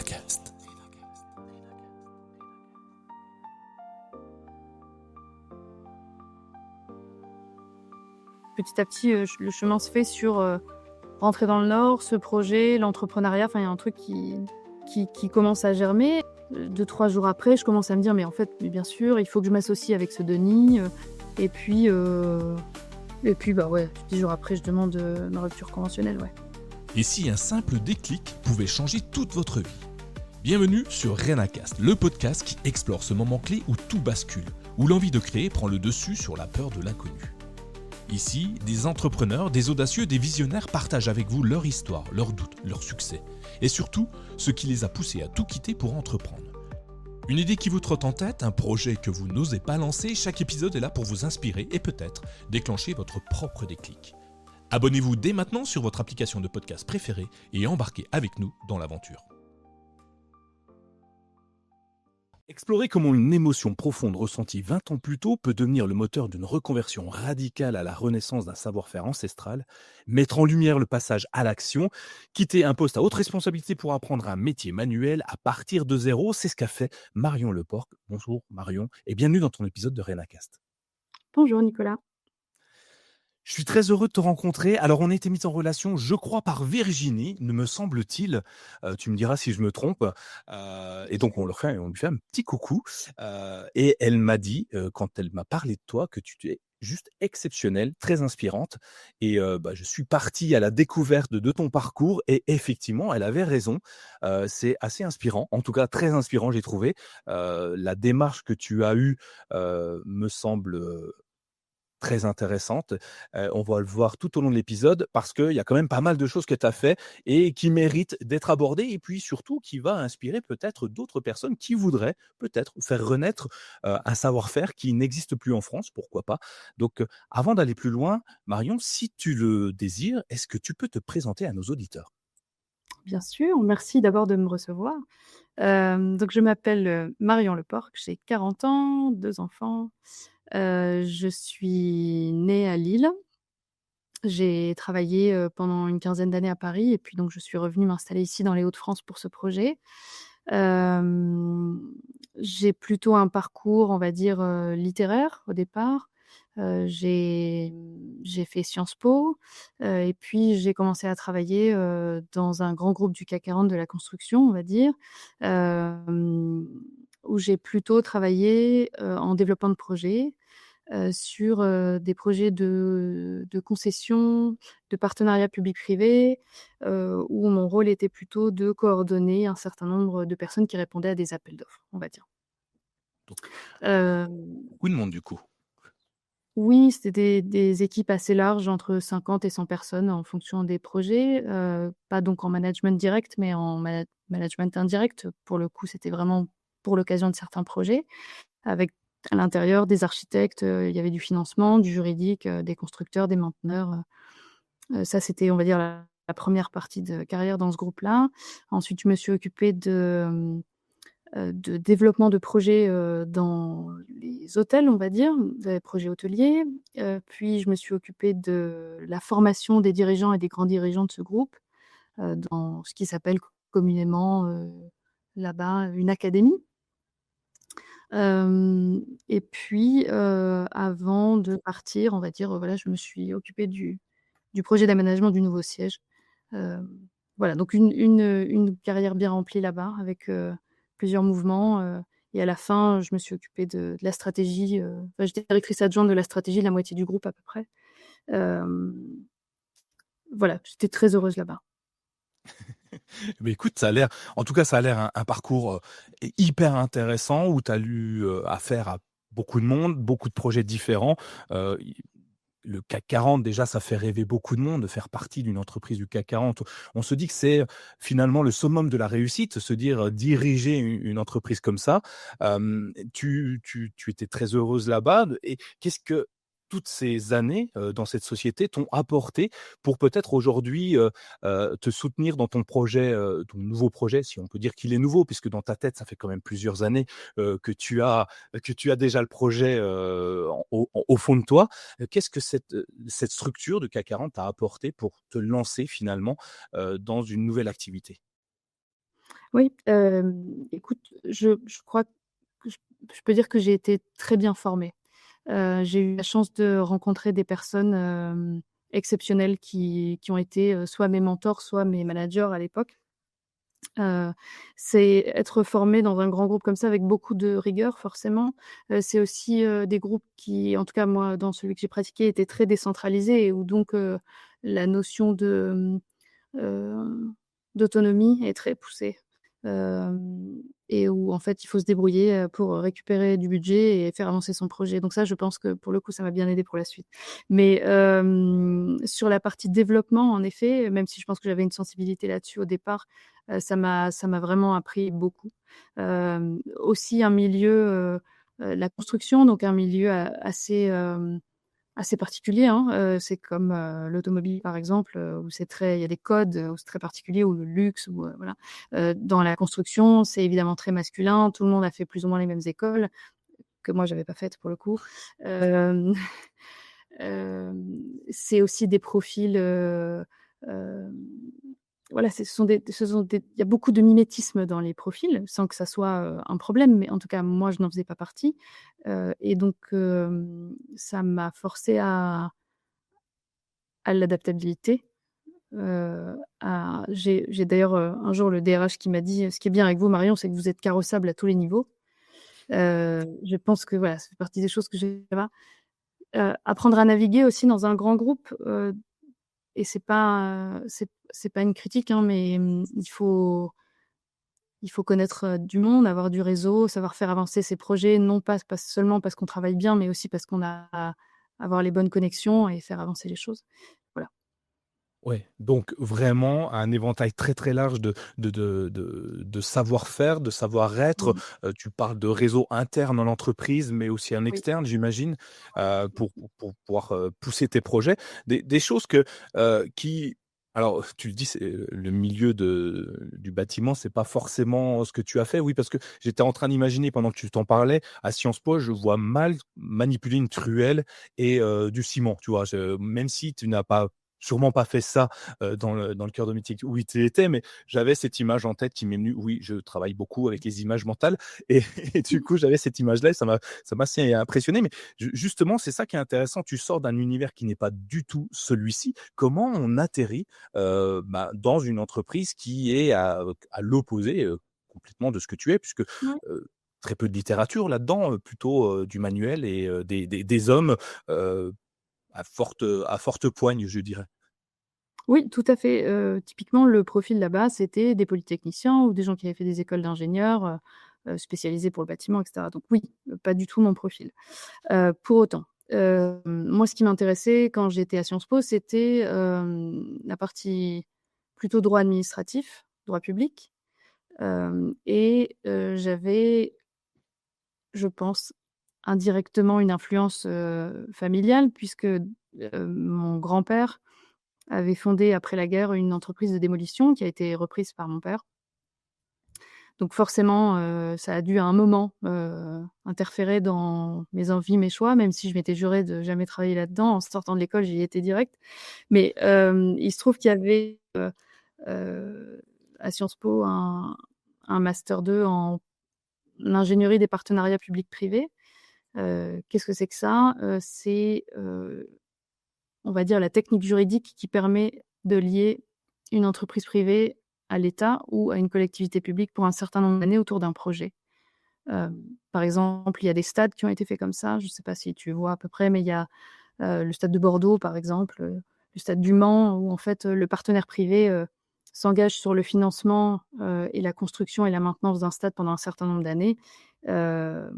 Renacast. Petit à petit, le chemin se fait sur, rentrer dans le Nord, ce projet, l'entrepreneuriat. Enfin, il y a un truc qui commence à germer. 2-3 jours après, je commence à me dire: «Mais en fait, mais bien sûr, il faut que je m'associe avec ce Denis», et puis, bah, ouais, 10 jours après, je demande, ma rupture conventionnelle, ouais. Et si un simple déclic pouvait changer toute votre vie? Bienvenue sur Renacast, le podcast qui explore ce moment clé où tout bascule, où l'envie de créer prend le dessus sur la peur de l'inconnu. Ici, des entrepreneurs, des audacieux, des visionnaires partagent avec vous leur histoire, leurs doutes, leurs succès, et surtout, ce qui les a poussés à tout quitter pour entreprendre. Une idée qui vous trotte en tête, un projet que vous n'osez pas lancer, chaque épisode est là pour vous inspirer et peut-être déclencher votre propre déclic. Abonnez-vous dès maintenant sur votre application de podcast préférée et embarquez avec nous dans l'aventure. Explorer comment une émotion profonde ressentie 20 ans plus tôt peut devenir le moteur d'une reconversion radicale à la renaissance d'un savoir-faire ancestral, mettre en lumière le passage à l'action, quitter un poste à haute responsabilité pour apprendre un métier manuel à partir de zéro, c'est ce qu'a fait Marion Leporc. Bonjour Marion et bienvenue dans ton épisode de Renacast. Bonjour Nicolas. Je suis très heureux de te rencontrer. Alors, on a été mis en relation, je crois, par Virginie, ne me semble-t-il. Tu me diras si je me trompe. Et donc, on lui fait un petit coucou. Et elle m'a dit, quand elle m'a parlé de toi, que tu es juste exceptionnelle, très inspirante. Et je suis parti à la découverte de ton parcours. Et effectivement, elle avait raison. C'est assez inspirant, en tout cas très inspirant, j'ai trouvé. La démarche que tu as eue me semble très intéressante. On va le voir tout au long de l'épisode parce qu'il y a quand même pas mal de choses que tu as fait et qui méritent d'être abordées et puis surtout qui va inspirer peut-être d'autres personnes qui voudraient peut-être faire renaître un savoir-faire qui n'existe plus en France, pourquoi pas. Donc avant d'aller plus loin, Marion, si tu le désires, est-ce que tu peux te présenter à nos auditeurs? Bien sûr, merci d'abord de me recevoir. Donc je m'appelle, Marion Leporc, j'ai 40 ans, 2 enfants. Je suis née à Lille. J'ai travaillé, pendant une quinzaine d'années à Paris et puis donc je suis revenue m'installer ici dans les Hauts-de-France pour ce projet. Hem, j'ai plutôt un parcours, on va dire, littéraire au départ. J'ai fait Sciences Po, et puis j'ai commencé à travailler, dans un grand groupe du CAC 40 de la construction, on va dire, hem, où j'ai plutôt travaillé, en développement de projets, sur, des projets de concession, de partenariat public-privé, où mon rôle était plutôt de coordonner un certain nombre de personnes qui répondaient à des appels d'offres, on va dire. Donc, Hem, beaucoup de monde du coup. oui, c'était des équipes assez larges, entre 50 et 100 personnes en fonction des projets, pas donc en management direct, mais en management indirect. Pour le coup, c'était vraiment pour l'occasion de certains projets, avec à l'intérieur des architectes, il y avait du financement, du juridique, des constructeurs, des mainteneurs. Ça, c'était, on va dire, la 1re partie de carrière dans ce groupe-là. Ensuite, je me suis occupée de développement de projets, dans les hôtels, on va dire, des projets hôteliers. Puis je me suis occupée de la formation des dirigeants et des grands dirigeants de ce groupe, dans ce qui s'appelle communément, là-bas, une académie. Et puis, avant de partir, on va dire, voilà, je me suis occupée du projet d'aménagement du nouveau siège. Hem, voilà, donc une carrière bien remplie là-bas avec, plusieurs mouvements, et à la fin, je me suis occupée de la stratégie, enfin, j'étais directrice adjointe de la stratégie de la moitié du groupe à peu près. Hem, voilà, j'étais très heureuse là-bas. Mais écoute, ça a l'air en tout cas, ça a l'air un parcours, hyper intéressant où tu as eu, affaire à beaucoup de monde, beaucoup de projets différents. I Le CAC 40 déjà, ça fait rêver beaucoup de monde de faire partie d'une entreprise du CAC 40. On se dit que c'est finalement le summum de la réussite, se dire, diriger une entreprise comme ça. Tu étais très heureuse là-bas et qu'est-ce que toutes ces années, dans cette société t'ont apporté pour peut-être aujourd'hui, te soutenir dans ton projet, ton nouveau projet, si on peut dire qu'il est nouveau, puisque dans ta tête, ça fait quand même plusieurs années, que tu as déjà le projet, au fond de toi. Qu'est-ce que cette structure de CAC 40 t'a apporté pour te lancer finalement, dans une nouvelle activité? Oui, écoute, je crois que je peux dire que j'ai été très bien formée. J'ai eu la chance de rencontrer des personnes, exceptionnelles qui ont été, soit mes mentors, soit mes managers à l'époque. Heu, c'est être formé dans un grand groupe comme ça avec beaucoup de rigueur forcément. C'est aussi, des groupes qui, en tout cas moi dans celui que j'ai pratiqué, étaient très décentralisés et où donc, la notion de, d'autonomie est très poussée. Et où en fait il faut se débrouiller, pour récupérer du budget et faire avancer son projet. Donc ça, je pense que pour le coup, ça m'a bien aidé pour la suite. Mais, sur la partie développement, en effet, même si je pense que j'avais une sensibilité là-dessus au départ, ça m'a vraiment appris beaucoup. Aussi un milieu, la construction, donc un milieu assez particulier, hein, c'est comme, l'automobile par exemple, où il y a des codes, où c'est très particulier, ou le luxe ou, voilà. Dans la construction, c'est évidemment très masculin, tout le monde a fait plus ou moins les mêmes écoles, que moi j'avais pas faites pour le coup. Hem, c'est aussi des profils, hem, voilà, il y a beaucoup de mimétisme dans les profils, sans que ça soit, un problème, mais en tout cas moi je n'en faisais pas partie, et donc ça m'a forcée à l'adaptabilité, j'ai d'ailleurs, un jour le DRH qui m'a dit: «Ce qui est bien avec vous Marion, c'est que vous êtes carrossable à tous les niveaux». Je pense que voilà, ça fait partie des choses que j'ai pas. Apprendre à naviguer aussi dans un grand groupe, et c'est pas une critique, hein, mais il faut connaître, du monde, avoir du réseau, savoir faire avancer ses projets, non pas seulement parce qu'on travaille bien, mais aussi parce qu'on a à avoir les bonnes connexions et faire avancer les choses. Voilà. Ouais, donc vraiment un éventail très, très large de savoir-faire, de savoir-être. Mmh. Tu parles de réseau interne en entreprise, mais aussi en Oui. externe, j'imagine, pour pouvoir, pousser tes projets. Des choses qui alors tu le dis, c'est le milieu du bâtiment, c'est pas forcément ce que tu as fait. Oui, parce que j'étais en train d'imaginer pendant que tu t'en parlais, à Sciences Po, je vois mal manipuler une truelle et du ciment, tu vois? Même si tu n'as pas sûrement pas fait ça, dans le cœur de métier où tu étais, mais j'avais cette image en tête qui m'est venue. Oui, je travaille beaucoup avec les images mentales et et du coup, j'avais cette image-là et ça m'a assez impressionné. Mais justement, c'est ça qui est intéressant. Tu sors d'un univers qui n'est pas du tout celui-ci. Comment on atterrit, dans une entreprise qui est à l'opposé, complètement de ce que tu es? Puisque, Ouais. très peu de littérature là-dedans, plutôt, du manuel et des hommes, heu, à forte poigne, je dirais. Oui, tout à fait. Typiquement, le profil là-bas, c'était des polytechniciens ou des gens qui avaient fait des écoles d'ingénieurs, spécialisés pour le bâtiment et cetera. Donc oui, pas du tout mon profil. Pour autant, moi, ce qui m'intéressait quand j'étais à Sciences Po, c'était, la partie plutôt droit administratif, droit public, et j'avais, je pense, indirectement une influence, familiale puisque, mon grand-père avait fondé après la guerre une entreprise de démolition qui a été reprise par mon père. Donc forcément, ça a dû à un moment, interférer dans mes envies, mes choix, même si je m'étais juré de jamais travailler là-dedans. En sortant de l'école, j'y étais direct. Mais, il se trouve qu'il y avait, heu, à Sciences Po un master 2 en ingénierie des partenariats publics-privés. Qu'est-ce que c'est que ça? C'est, on va dire la technique juridique qui permet de lier une entreprise privée à l'État ou à une collectivité publique pour un certain nombre d'années autour d'un projet. Par exemple, il y a des stades qui ont été faits comme ça, je ne sais pas si tu vois à peu près, mais il y a, le stade de Bordeaux par exemple, le stade du Mans où en fait, le partenaire privé, s'engage sur le financement, et la construction et la maintenance d'un stade pendant un certain nombre d'années, heu,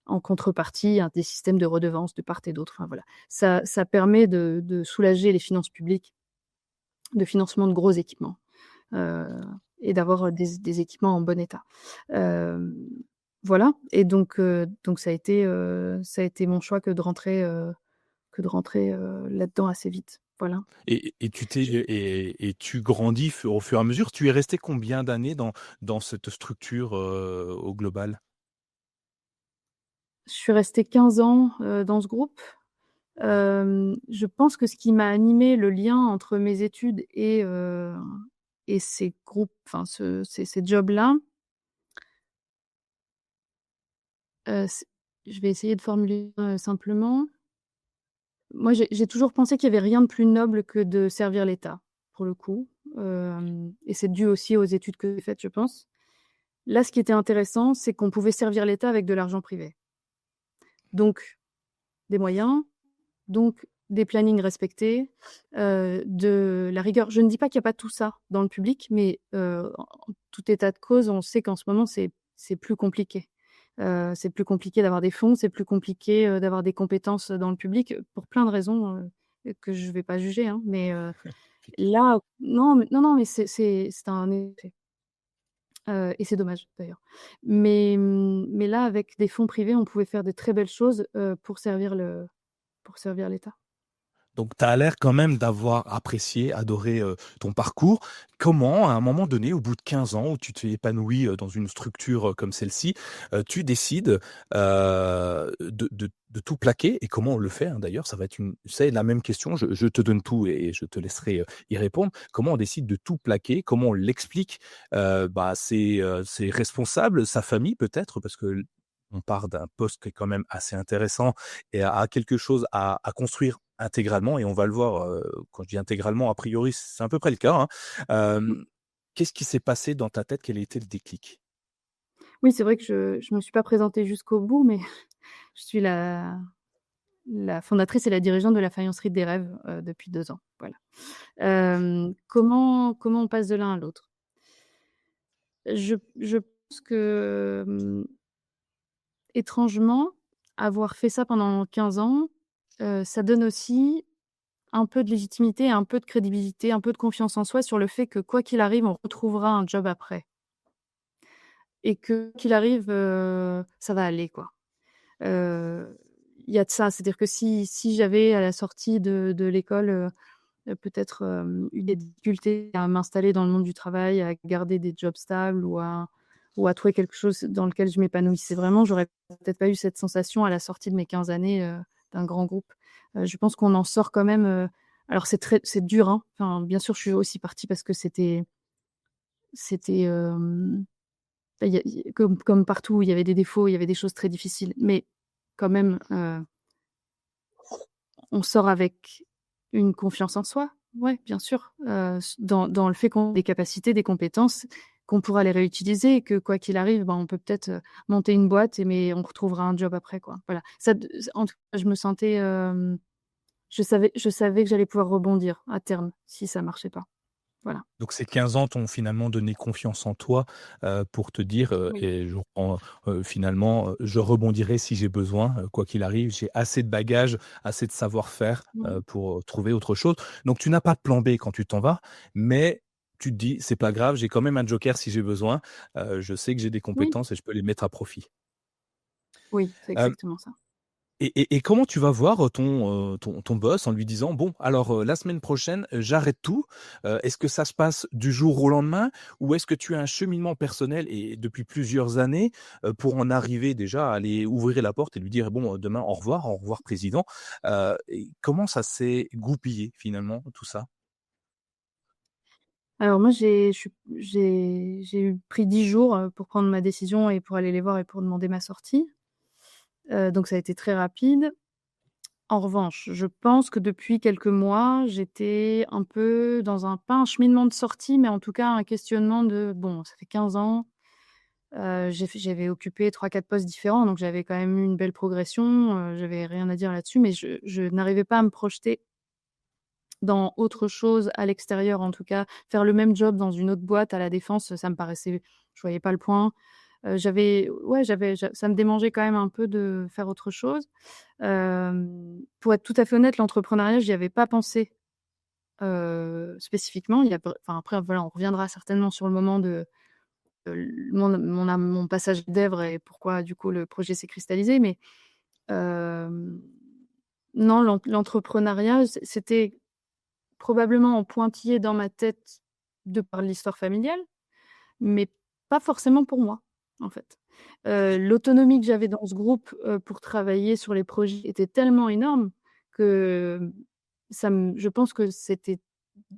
en contrepartie, des systèmes de redevances de part et d'autre. Enfin voilà. Ça permet de soulager les finances publiques de financement de gros équipements, heu et d'avoir, des équipements en bon état. Hem, voilà, et donc ça a été mon choix que de rentrer là-dedans assez vite. Voilà. Et tu grandis au fur et à mesure. Tu es resté combien d'années dans cette structure, au global? Je suis restée 15 ans, dans ce groupe. Je pense que ce qui m'a animé le lien entre mes études et ces groupes, enfin ces jobs-là, c je vais essayer de formuler, simplement. Moi, j'ai toujours pensé qu'il y avait rien de plus noble que de servir l'État, pour le coup, et c'est dû aussi aux études que j'ai faites, je pense. Là, ce qui était intéressant, c'est qu'on pouvait servir l'État avec de l'argent privé. Donc des moyens, donc des plannings respectés, de la rigueur. Je ne dis pas qu'il y a pas tout ça dans le public, mais en tout état de cause, on sait qu'en ce moment, c'est plus compliqué. C'est plus compliqué d'avoir des fonds, c'est plus compliqué, d'avoir des compétences dans le public, pour plein de raisons, que je vais pas juger, hein. Mais là non, mais c'est un effet, et c'est dommage d'ailleurs. Mais là, avec des fonds privés, on pouvait faire de très belles choses, pour servir l'État. Donc, tu as l'air quand même d'avoir apprécié, adoré, ton parcours. Comment, à un moment donné, au bout de 15 ans où tu t'es épanoui, dans une structure, comme celle-ci, tu décides, de tout plaquer et comment on le fait, hein, d'ailleurs? Ça va être c'est la même question, je te donne tout et je te laisserai, y répondre. Comment on décide de tout plaquer? Comment on l'explique, ses responsables, sa famille peut-être? Parce que on part d'un poste qui est quand même assez intéressant et à quelque chose à construire intégralement et on va le voir, quand je dis intégralement, a priori, c'est à peu près le cas, hein. Mmh. Qu'est-ce qui s'est passé dans ta tête? Quel a été le déclic? Oui, c'est vrai que je me suis pas présentée jusqu'au bout, mais je suis la fondatrice et la dirigeante de la Faïencerie des Rêves, depuis 2 ans, voilà. Comment on passe de l'un à l'autre? Je pense que, étrangement, avoir fait ça pendant 15 ans, ça donne aussi un peu de légitimité, un peu de crédibilité, un peu de confiance en soi sur le fait que quoi qu'il arrive, on retrouvera un job après et que qu'il arrive, ça va aller, quoi. Heu, il y a de ça, c'est-à-dire que si j'avais à la sortie de l'école, peut-être, eu des difficultés à m'installer dans le monde du travail, à garder des jobs stables ou à trouver quelque chose dans lequel je m'épanouissais vraiment, j'aurais peut-être pas eu cette sensation à la sortie de mes 15 années, d'un grand groupe. Je pense qu'on en sort quand même, alors c'est dur, hein. Enfin, bien sûr, je suis aussi partie parce que c'était, il y a comme partout, il y avait des défauts, il y avait des choses très difficiles, mais quand même, on sort avec une confiance en soi. Ouais, bien sûr, dans le fait qu'on a des capacités, des compétences, qu'on pourra les réutiliser et que quoi qu'il arrive, ben, on peut peut-être, monter une boîte mais on retrouvera un job après, quoi. Voilà. Ça d En tout cas, je me sentais, je savais que j'allais pouvoir rebondir à terme si ça marchait pas. Voilà. Donc ces 15 ans t'ont finalement donné confiance en toi, pour te dire, Oui. et je reprends, finalement, «Je rebondirai si j'ai besoin, quoi qu'il arrive, j'ai assez de bagages, assez de savoir-faire, Mmh. pour, trouver autre chose». Donc tu n'as pas de plan B quand tu t'en vas, mais tu te dis: «C'est pas grave, j'ai quand même un joker si j'ai besoin, je sais que j'ai des Oui, compétences et je peux les mettre à profit». oui, c'est exactement ça. Et comment tu vas voir, ton boss en lui disant: «Bon alors, la semaine prochaine, j'arrête tout». Est-ce que ça se passe du jour au lendemain? Ou est-ce que tu as un cheminement personnel et depuis plusieurs années, pour en arriver déjà à aller ouvrir la porte et lui dire: «Bon, demain au revoir président». Et comment ça s'est goupillé finalement tout ça? Alors moi, j'ai eu pris 10 jours, pour prendre ma décision et pour aller les voir et pour demander ma sortie. Donc ça a été très rapide. En revanche, je pense que depuis quelques mois, j'étais un peu dans pas un cheminement de sortie, mais en tout cas un questionnement de: «Bon, ça fait 15 ans, j'avais occupé 3-4 postes différents, donc j'avais quand même eu une belle progression, j'avais rien à dire là-dessus, mais je n'arrivais pas à me projeter dans autre chose à l'extérieur, en tout cas. Faire le même job dans une autre boîte à la défense, ça me paraissait je voyais pas le point. J'avais ouais, j'avais ja ça me démangeait quand même un peu de faire autre chose. Pour être tout à fait honnête, l'entrepreneuriat, j'y avais pas pensé, spécifiquement. Il y a enfin, après, voilà, on reviendra certainement sur le moment de, mon passage d'Èvre et pourquoi, du coup, le projet s'est cristallisé. Mais, hem, non, l'entrepreneuriat, c'était probablement en pointillé dans ma tête de par l'histoire familiale, mais pas forcément pour moi, en fait. L'autonomie que j'avais dans ce groupe, pour travailler sur les projets était tellement énorme que, je pense que c'était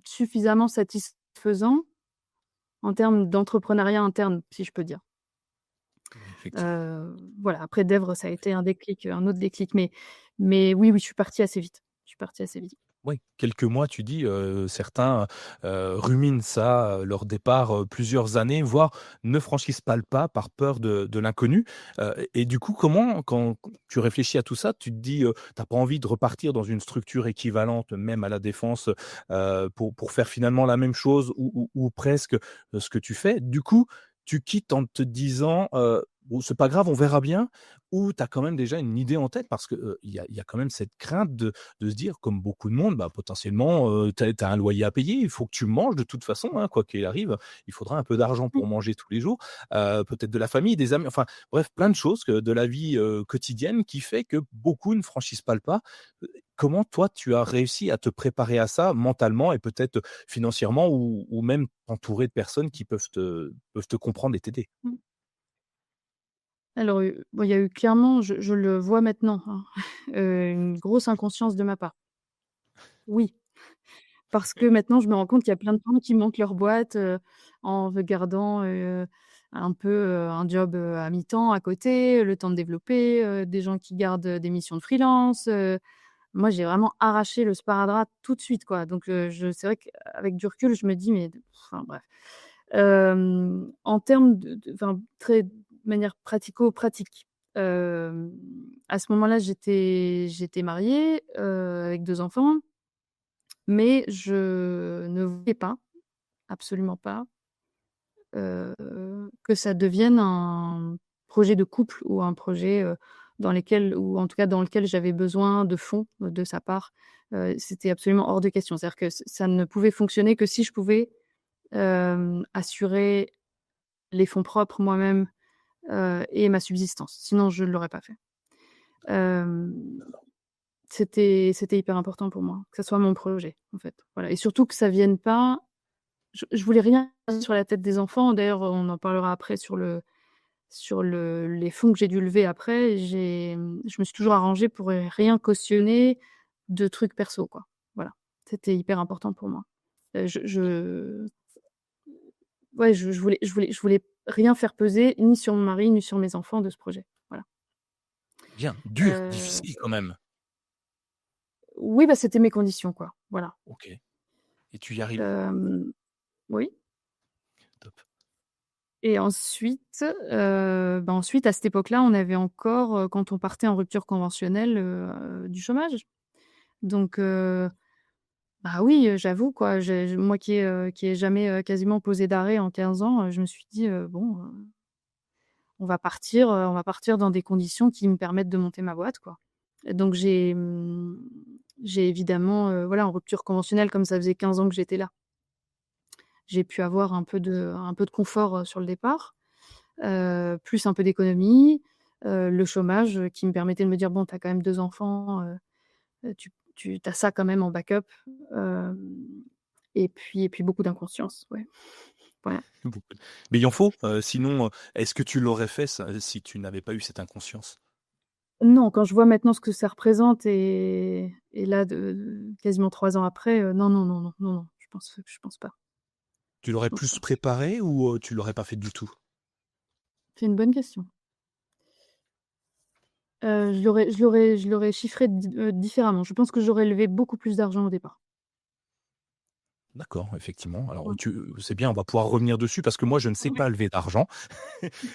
suffisamment satisfaisant en termes d'entrepreneuriat interne, si je peux dire. Effectivement. Voilà, après Dèvres, ça a été un déclic, un autre déclic, mais oui, oui, je suis partie assez vite. Je suis partie assez vite. Oui, quelques mois, tu dis, certains, ruminent ça, leur départ, plusieurs années, voire ne franchissent pas le pas par peur de l'inconnu. Et du coup, comment quand tu réfléchis à tout ça, tu te dis, tu pas envie de repartir dans une structure équivalente, même à la défense, pour faire finalement la même chose ou presque, ce que tu fais. Du coup, tu quittes en te disant, «Bon, c'est pas grave, on verra bien», ou tu as quand même déjà une idée en tête? Parce que, il y a quand même cette crainte de se dire, comme beaucoup de monde, bah, potentiellement, tu as un loyer à payer, il faut que tu manges de toute façon, hein, quoi qu'il arrive. Il faudra un peu d'argent Mmh. pour manger tous les jours, peut-être de la famille, des amis, enfin bref, plein de choses que de la vie, quotidienne qui fait que beaucoup ne franchissent pas le pas. Comment toi, tu as réussi à te préparer à ça mentalement et peut-être financièrement ou même t'entourer de personnes qui peuvent te comprendre et t'aider? Mmh. Alors, bon, il y a eu clairement, je le vois maintenant, hein, une grosse inconscience de ma part. Oui, parce que maintenant je me rends compte qu'il y a plein de gens qui montent leur boîte, en gardant, un peu, un job, à mi-temps à côté, le temps de développer, des gens qui gardent, des missions de freelance. Moi, j'ai vraiment arraché le sparadrap tout de suite, quoi. Donc, c'est vrai qu'avec du recul, je me dis: «Mais» enfin bref. En termes enfin, très de manière pratico-pratique, à ce moment-là, j'étais mariée, avec 2 enfants, mais je ne voulais pas, absolument pas, que ça devienne un projet de couple ou un projet, dans lesquels ou en tout cas dans lequel j'avais besoin de fonds, de sa part. C'était absolument hors de question. C'est-à-dire que ça ne pouvait fonctionner que si je pouvais, assurer les fonds propres moi-même, et ma subsistance. Sinon je ne l'aurais pas fait. Hem, c'était hyper important pour moi, que ça soit mon projet, en fait. Voilà et surtout que ça vienne pas je voulais rien sur la tête des enfants. D'ailleurs, on en parlera après sur les fonds que j'ai dû lever après. Je me suis toujours arrangée pour, rien cautionner de trucs perso, quoi. Voilà. C'était hyper important pour moi. Je ouais, je voulais rien faire peser ni sur mon mari, ni sur mes enfants de ce projet. Voilà. Bien, dur, Heu, difficile quand même. oui, bah, c'était mes conditions, quoi. Voilà. OK, et tu y arrives? Hem, oui. Top. Et ensuite, ensuite à cette époque-là, on avait encore, quand on partait en rupture conventionnelle, du chômage. Donc bah, oui, j'avoue quoi, moi qui ai jamais, quasiment posé d'arrêt en 15 ans, je me suis dit: «Bon, on va partir dans des conditions qui me permettent de monter ma boîte, quoi». Et donc j'ai évidemment, voilà, en rupture conventionnelle, comme ça faisait 15 ans que j'étais là, j'ai pu avoir un peu de confort, sur le départ. Plus un peu d'économie, le chômage, qui me permettait de me dire: «Bon, tu as quand même 2 enfants, tu as ça quand même en backup», hem et puis beaucoup d'inconscience, ouais. Voilà. Beaucoup mais il en faut, sinon, est-ce que tu l'aurais fait ça, si tu n'avais pas eu cette inconscience? Non, quand je vois maintenant ce que ça représente et là de quasiment 3 ans après, non, non, non, non, non, non, je pense pas, Tu je l'aurais pense plus pas. préparé ou, tu l'aurais pas fait du tout? C'est une bonne question. Je l'aurais chiffré différemment. Je pense que j'aurais levé beaucoup plus d'argent au départ. D'accord, effectivement. Alors Ouais. c'est bien, on va pouvoir revenir dessus parce que moi je ne sais pas lever d'argent.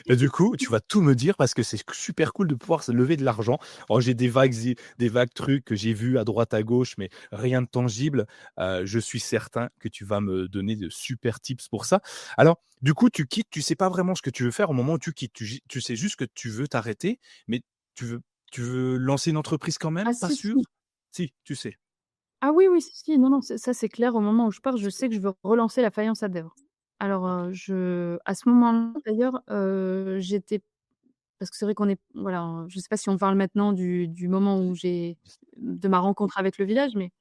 Et du coup, tu vas tout me dire parce que c'est super cool de pouvoir se lever de l'argent. Oh, j'ai des vagues trucs que j'ai vus à droite à gauche, mais rien de tangible. Je suis certain que tu vas me donner de super tips pour ça. Alors, du coup, tu quittes, tu sais pas vraiment ce que tu veux faire au moment où tu quittes. Tu sais juste que tu veux t'arrêter, mais tu veux tu veux lancer une entreprise quand Ah même? Pas si, sûr? si. Si, tu sais. Ah oui, oui, si, si, non, non, ça c'est clair. Au moment où je pars, je sais que je veux relancer la faïence à Dèvres. Alors, OK. je à ce moment-là d'ailleurs, j'étais parce que c'est vrai qu'on est voilà, je sais pas si on parle maintenant du moment où de ma rencontre avec le village, mais,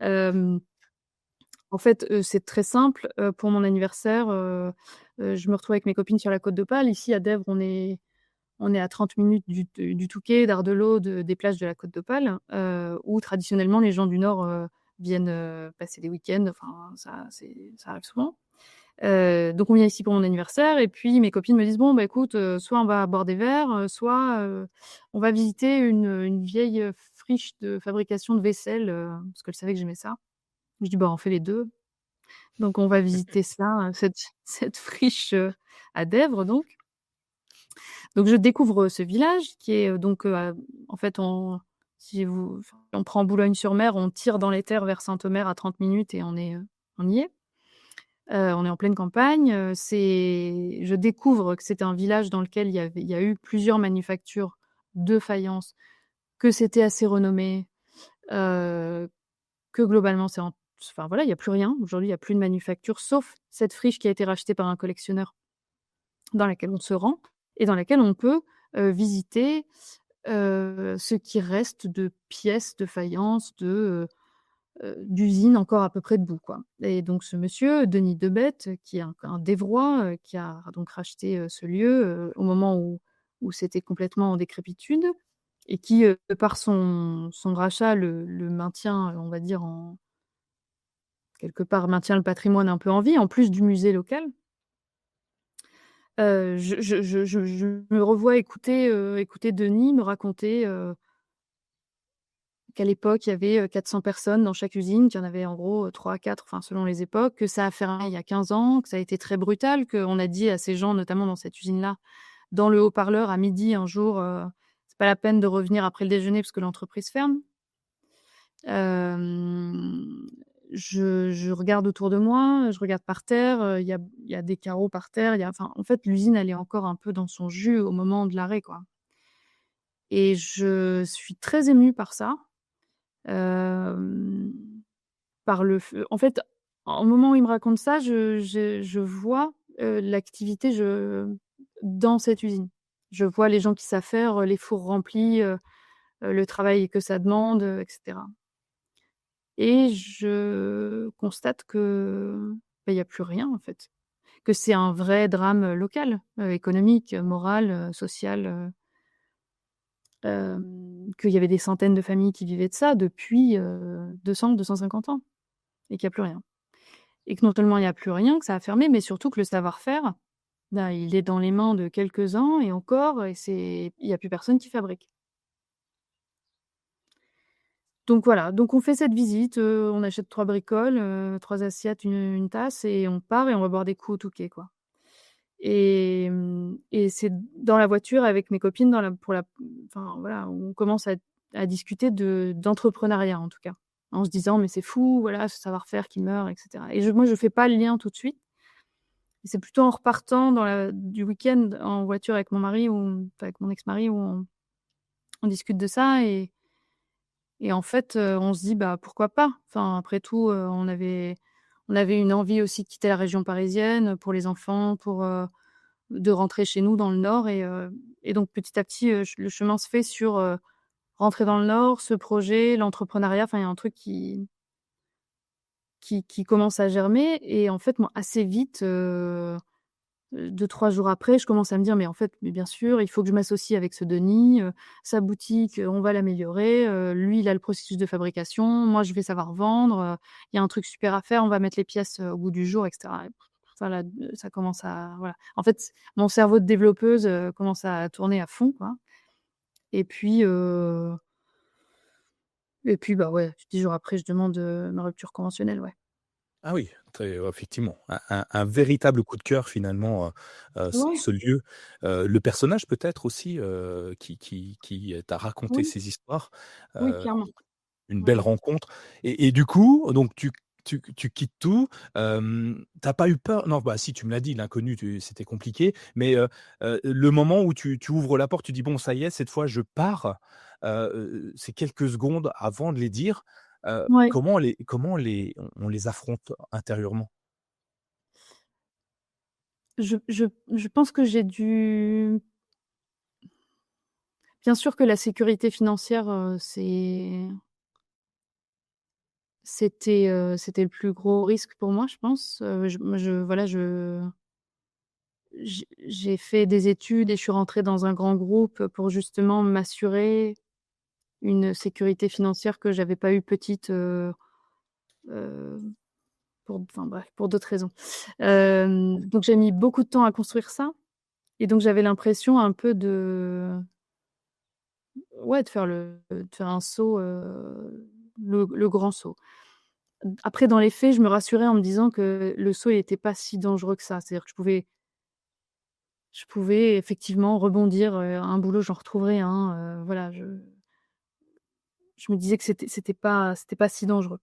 hem, en fait, c'est très simple, pour mon anniversaire, je me retrouve avec mes copines sur la côte d'Opale. Ici à Dèvres, on est à 30 minutes du Touquet, d'Ardelot, des plages de la Côte d'Opale, où traditionnellement les gens du Nord, viennent, passer des week-ends, enfin ça arrive souvent. Donc on vient ici pour mon anniversaire et puis mes copines me disent: «Bon, bah, écoute, soit on va boire des verres, soit, on va visiter une vieille, friche de fabrication de vaisselle», parce qu'elles savaient que j'aimais ça. Je dis: «Bah, on fait les 2». Donc on va visiter ça, cette friche, à Dèvres donc. Donc je découvre, ce village qui est, donc, en fait si on prend Boulogne-sur-Mer, on tire dans les terres vers Saint-Omer à 30 minutes et on y est. On est en pleine campagne, je découvre que c'était un village dans lequel il y a eu plusieurs manufactures de faïence, que c'était assez renommé, heu, que globalement enfin voilà, il y a plus rien. Aujourd'hui, il y a plus de manufacture sauf cette friche qui a été rachetée par un collectionneur dans laquelle on se rend et dans laquelle on peut, visiter, ce qui reste de pièces de faïence, d'usines encore à peu près debout, quoi. Et donc ce monsieur, Denis Debette, qui est un Dévrois, qui a donc racheté, ce lieu, au moment où c'était complètement en décrépitude et qui, par son rachat le maintient, on va dire en quelque part maintient le patrimoine un peu en vie, en plus du musée local. Je me revois écouter Denis me raconter, qu'à l'époque, il y avait, 400 personnes dans chaque usine, qu'il y en avait en gros, 3 à 4, enfin selon les époques, que ça a fermé il y a 15 ans, que ça a été très brutal, qu'on a dit à ces gens, notamment dans cette usine-là, dans le haut-parleur à midi un jour, «C'est pas la peine de revenir après le déjeuner parce que l'entreprise ferme». Hem, je regarde autour de moi, je regarde par terre, il y a des carreaux par terre, enfin, en fait, l'usine, elle est encore un peu dans son jus au moment de l'arrêt, quoi. Et je suis très émue par ça, hem par le f en fait, au moment où il me raconte ça, je vois, l'activité dans cette usine. Je vois les gens qui savent faire, les fours remplis, le travail que ça demande, et cetera. Et je constate que, bah, il y a plus rien en fait. Que c'est un vrai drame, local, économique, moral, social, qu'il y avait des centaines de familles qui vivaient de ça depuis, 200-250 ans et qu'il y a plus rien. Et que non seulement il y a plus rien, que ça a fermé, mais surtout que le savoir-faire, bah, il est dans les mains de quelques-uns et encore et il y a plus personne qui fabrique. Donc voilà, donc on fait cette visite, on achète 3 bricoles, 3 assiettes, une tasse et on part et on va boire des coups au Touquet, quoi. Et c'est dans la voiture avec mes copines dans la pour la enfin voilà, on commence à discuter d'entrepreneuriat en tout cas, en se disant: «Mais c'est fou, voilà, ce savoir-faire qui meurt» et cetera. Et moi je fais pas le lien tout de suite. Et c'est plutôt en repartant du week-end en voiture avec mon mari avec mon ex-mari où on discute de ça et en fait, on se dit: «Bah, pourquoi pas?» Enfin, après tout, on avait une envie aussi de quitter la région parisienne, pour les enfants, de rentrer chez nous dans le nord et donc petit à petit, le chemin se fait sur, rentrer dans le nord, ce projet, l'entrepreneuriat, enfin, il y a un truc qui commence à germer et en fait, moi, assez vite, 2-3 jours après, je commence à me dire: «Mais bien sûr, il faut que je m'associe avec ce Denis, sa boutique, on va l'améliorer, lui, il a le processus de fabrication, moi, je vais savoir vendre, il y a un truc super à faire, on va mettre les pièces, au goût du jour» et cetera. Enfin là, ça commence à voilà. En fait, mon cerveau de développeuse, commence à tourner à fond, quoi et puis, heu bah, ouais, 10 jours après, je demande, ma rupture conventionnelle, ouais. Ah oui, très ouais, effectivement, un véritable coup de cœur finalement, Ouais, ce lieu, le personnage peut-être aussi, qui t'a raconté oui, ces histoires, oui, heu, clairement. une Ouais. belle rencontre et du coup, donc tu quittes tout, tu pas eu peur? Non, bah, si tu me l'as dit, l'inconnu, c'était compliqué, mais le moment où tu ouvres la porte, tu dis: «Bon ça y est, cette fois je pars», ces quelques secondes avant de les dire, Ouais. comment on les affronte intérieurement? Je pense que j'ai dû bien sûr que la sécurité financière, c'était le plus gros risque pour moi, je pense. J'ai fait des études et je suis rentrée dans un grand groupe, pour justement m'assurer une sécurité financière que j'avais pas eue petite, heu enfin bref, pour d'autres raisons. Donc j'ai mis beaucoup de temps à construire ça et donc j'avais l'impression un peu de faire un saut, le grand saut. Après dans les faits, je me rassurais en me disant que le saut, il était pas si dangereux que ça. C'est-à-dire que je pouvais effectivement rebondir, un boulot, j'en retrouverai un, voilà, je me disais que c'était pas si dangereux.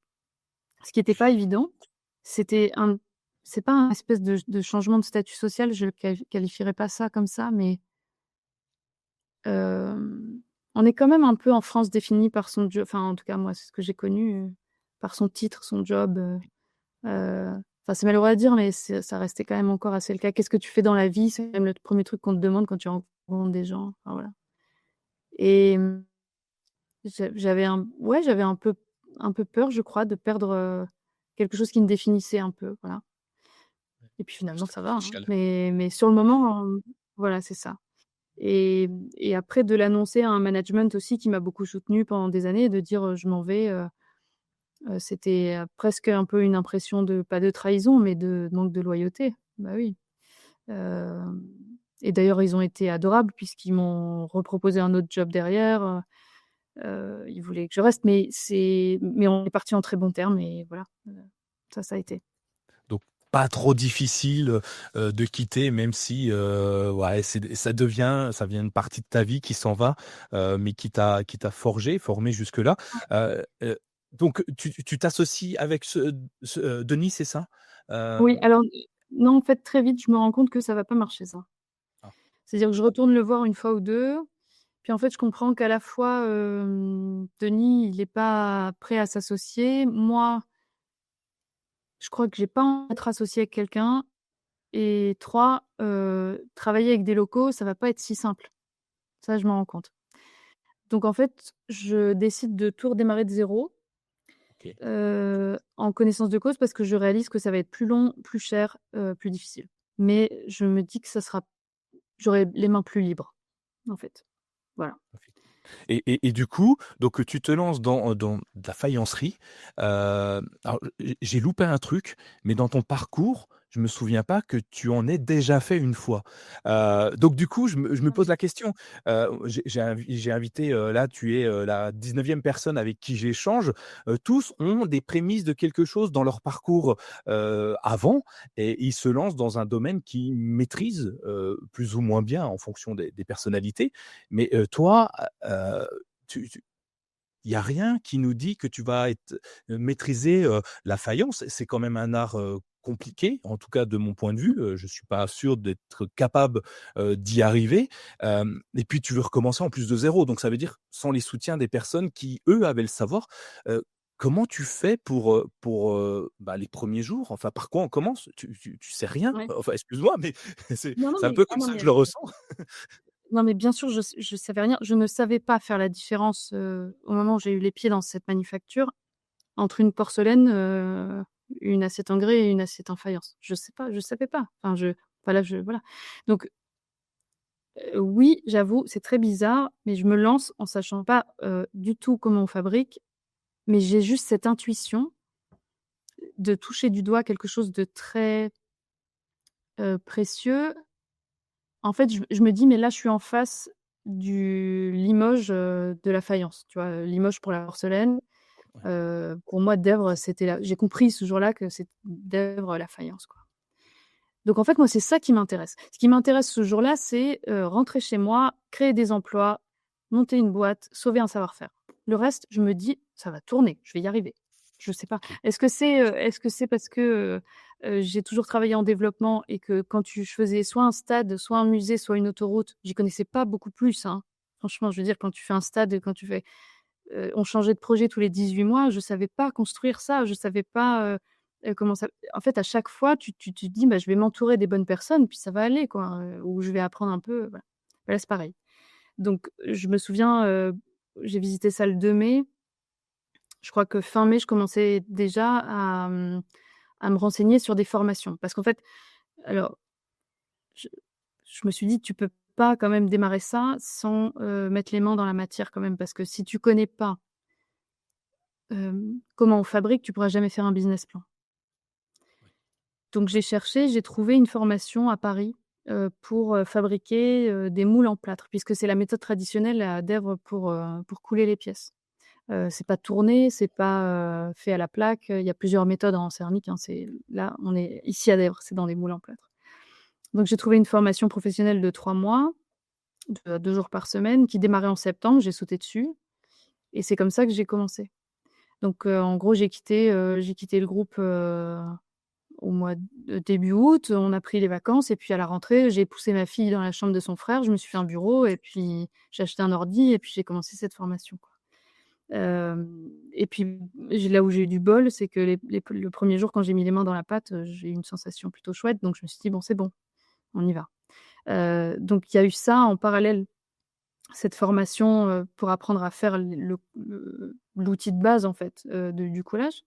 Ce qui était pas évident, c'était un c'est pas un espèce de changement de statut social, je qualifierais pas ça comme ça, mais, hem, on est quand même un peu en France défini par son job, enfin en tout cas moi c'est ce que j'ai connu, par son titre, son job, enfin c'est malheureux à dire, mais ça restait quand même encore assez le cas. Qu'est-ce que tu fais dans la vie? C'est même le premier truc qu'on te demande quand tu rencontres des gens, enfin voilà. Et j'avais un peu peur, je crois, de perdre, quelque chose qui me définissait un peu, voilà. Et puis Le finalement ça statut va, hein. social. Mais sur le moment, voilà, c'est ça. Et après de l'annoncer à un management aussi qui m'a beaucoup soutenue pendant des années et de dire, «Je m'en vais», c'était, presque un peu une impression de pas de trahison, mais de manque de loyauté. Bah oui. Hem et d'ailleurs ils ont été adorables puisqu'ils m'ont reproposé un autre job derrière, ils voulaient que je reste, mais on est partis en très bons termes et voilà, ça a été. Donc pas trop difficile, de quitter même si, ouais, ça devient une partie de ta vie qui s'en va, mais qui t'a forgé, formé jusque-là. Donc tu t'associes avec Denis, c'est ça? Oui, alors non, en fait, très vite, je me rends compte que ça va pas marcher ça. Ah, C'est-à-dire que je retourne le voir une fois ou 2, puis en fait, je comprends qu'à la fois, Denis, il est pas prêt à s'associer. Moi, je crois que j'ai pas envie d'être associée avec quelqu'un et 3, travailler avec des locaux, ça va pas être si simple. Ça, je m'en rends compte. Donc en fait, je décide de tout redémarrer de zéro, OK. en connaissance de cause parce que je réalise que ça va être plus long, plus cher, plus difficile. Mais je me dis que j'aurai les mains plus libres, en fait. Voilà. Et du coup, donc tu te lances dans de la faïencerie. Alors j'ai loupé un truc, mais dans ton parcours, je me souviens pas que tu en aies déjà fait une fois. Donc du coup, je me pose la question, j'ai invité, là, tu es, la 19e personne avec qui j'échange. Tous ont des prémices de quelque chose dans leur parcours, avant et ils se lancent dans un domaine qu'ils maîtrisent, plus ou moins bien en fonction des personnalités. Mais, toi, tu il y a rien qui nous dit que tu vas maîtriser, la faïence. C'est quand même un art, compliqué, en tout cas de mon point de vue, je suis pas sûr d'être capable, d'y arriver, et puis tu veux recommencer en plus de zéro, donc ça veut dire sans les soutiens des personnes qui, eux, avaient le savoir. Heu, Comment tu fais pour, bah, les premiers jours? Enfin, par quoi on commence? Tu sais rien? Ouais. Enfin, excuse-moi, mais c'est Non, non, c'est un mais peu ah comme non, ça que mais je le ressens. non, mais bien sûr, je savais rien. Je ne savais pas faire la différence, au moment où j'ai eu les pieds dans cette manufacture, entre une porcelaine, une assiette en grès et une assiette en faïence. Je sais pas, je savais pas. Enfin, voilà, voilà. Donc, oui, j'avoue, c'est très bizarre, mais je me lance en sachant pas, du tout comment on fabrique, mais j'ai juste cette intuition de toucher du doigt quelque chose de très, précieux. En fait, je me dis: «Mais là, je suis en face du Limoges, de la faïence», tu vois? Limoges pour la porcelaine. Ouais, Pour moi, Dèvres, c'était la j'ai compris ce jour-là que c'est Dèvres, la faïence, quoi. Donc en fait, moi, c'est ça qui m'intéresse. Ce qui m'intéresse ce jour-là, c'est, rentrer chez moi, créer des emplois, monter une boîte, sauver un savoir-faire. Le reste, je me dis: «Ça va tourner, je vais y arriver». Je sais pas. OK. Est-ce que c'est parce que, j'ai toujours travaillé en développement et que quand je faisais soit un stade, soit un musée, soit une autoroute, j'y connaissais pas beaucoup plus, hein. Franchement, je veux dire, quand tu fais un stade, quand tu fais on changeait de projet tous les 18 mois, je savais pas construire ça, je savais pas, comment ça en fait, à chaque fois, tu te dis: «Bah, je vais m'entourer des bonnes personnes, puis ça va aller, quoi, ou je vais apprendre un peu», voilà. Bah, là, c'est pareil. Donc je me souviens, j'ai visité ça le 2 mai. Je crois que fin mai, je commençais déjà à me renseigner sur des formations. Parce qu'en fait, alors, je je me suis dit: «Tu peux pas quand même démarrer ça sans, mettre les mains dans la matière quand même». Parce que si tu connais pas comment on fabrique, tu pourras jamais faire un business plan. Donc j'ai cherché, j'ai trouvé une formation à Paris, pour, fabriquer, des moules en plâtre, puisque c'est la méthode traditionnelle à Dèvres pour couler les pièces. C'est pas tourné, c'est pas, fait à la plaque, il y a plusieurs méthodes en céramique, hein, là, on est ici à Dèvres, c'est dans les moules en plâtre. Donc j'ai trouvé une formation professionnelle de 3 mois, de 2 jours par semaine, qui démarrait en septembre, j'ai sauté dessus et c'est comme ça que j'ai commencé. Donc en gros, j'ai quitté le groupe, au mois de début août, on a pris les vacances et puis à la rentrée, j'ai poussé ma fille dans la chambre de son frère, je me suis fait un bureau et puis j'ai acheté un ordi et puis j'ai commencé cette formation, quoi. Et puis là où j'ai eu du bol, c'est que le 1er jour quand j'ai mis les mains dans la pâte, j'ai eu une sensation plutôt chouette, donc je me suis dit: «Bon, c'est bon, on y va». Donc il y a eu ça en parallèle, cette formation, pour apprendre à faire l'outil de base en fait, du coulage,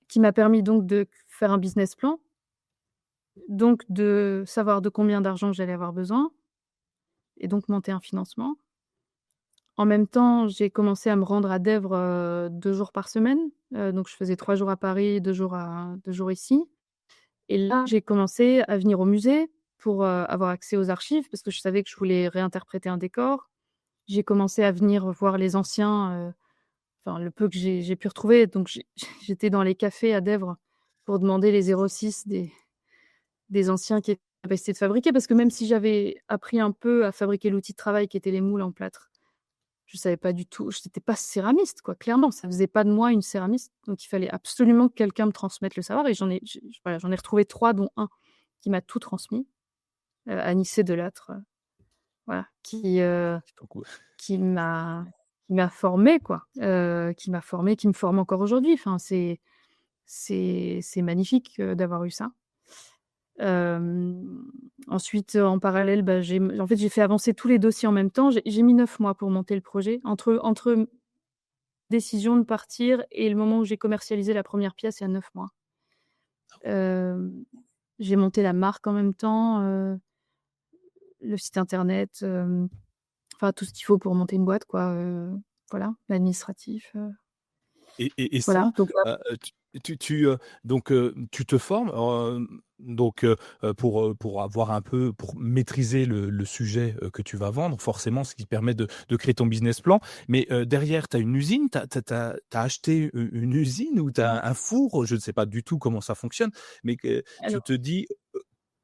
qui m'a permis donc de faire un business plan, donc de savoir de combien d'argent j'allais avoir besoin et donc monter un financement. En même temps, j'ai commencé à me rendre à Dèvres, 2 jours par semaine, donc je faisais 3 jours à Paris, 2 jours ici et là, j'ai commencé à venir au musée pour, avoir accès aux archives parce que je savais que je voulais réinterpréter un décor. J'ai commencé à venir voir les anciens, enfin le peu que j'ai pu retrouver, donc j'étais dans les cafés à Dèvres pour demander les 06 des anciens qui étaient en capacité de fabriquer parce que même si j'avais appris un peu à fabriquer l'outil de travail qui était les moules en plâtre, je savais pas du tout, j'étais pas céramiste quoi, clairement, ça faisait pas de moi une céramiste, donc il fallait absolument que quelqu'un me transmette le savoir et j'en ai retrouvé 3 dont un qui m'a tout transmis, Anicet Delattre, voilà, C'est trop cool. qui m'a formée quoi, qui m'a formée, qui me forme encore aujourd'hui. Enfin c'est magnifique, d'avoir eu ça. Ensuite, en parallèle, bah, j'ai fait avancer tous les dossiers en même temps. J'ai mis 9 mois pour monter le projet. Entre décision de partir et le moment où j'ai commercialisé la première pièce, il y a 9 mois. Hem, j'ai monté la marque en même temps, le site internet, enfin tout ce qu'il faut pour monter une boîte quoi, voilà, l'administratif, Et voilà ça, donc heu, donc tu te formes, donc pour avoir un peu pour maîtriser le sujet, que tu vas vendre, forcément, ce qui te permet de créer ton business plan. Mais derrière, tu as une usine? Tu as acheté une usine ou tu as un four? Je ne sais pas du tout comment ça fonctionne, mais que tu te alors dis: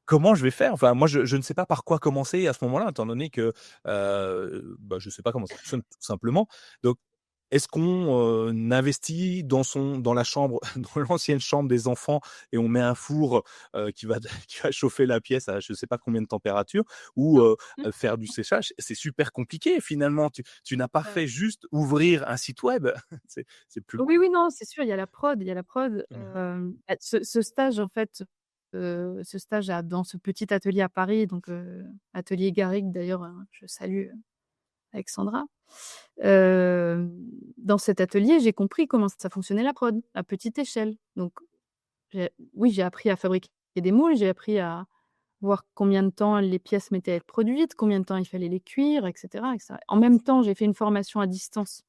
«Comment je vais faire?» Enfin, moi, je ne sais pas par quoi commencer à ce moment-là, étant donné que, bah, je ne sais pas comment ça fonctionne, tout simplement. Donc est-ce qu'on, investit dans la chambre dans l'ancienne chambre des enfants et on met un four, qui va qui va chauffer la pièce à je ne sais pas combien de température ou, non. faire du séchage? C'est super compliqué finalement. Tu n'as pas fait juste ouvrir un site web. C'est plus Oui, oui, non, c'est sûr, il y a la prod, Mmh. bah, ce stage en fait, ce stage dans ce petit atelier à Paris, donc atelier Garrigue d'ailleurs, je salue, Alexandra. Dans cet atelier, j'ai compris comment ça fonctionnait la prod, à petite échelle. Donc j'ai appris à fabriquer des moules, j'ai appris à voir combien de temps les pièces mettaient à être produites, combien de temps il fallait les cuire et cetera et cetera. En même temps, j'ai fait une formation à distance,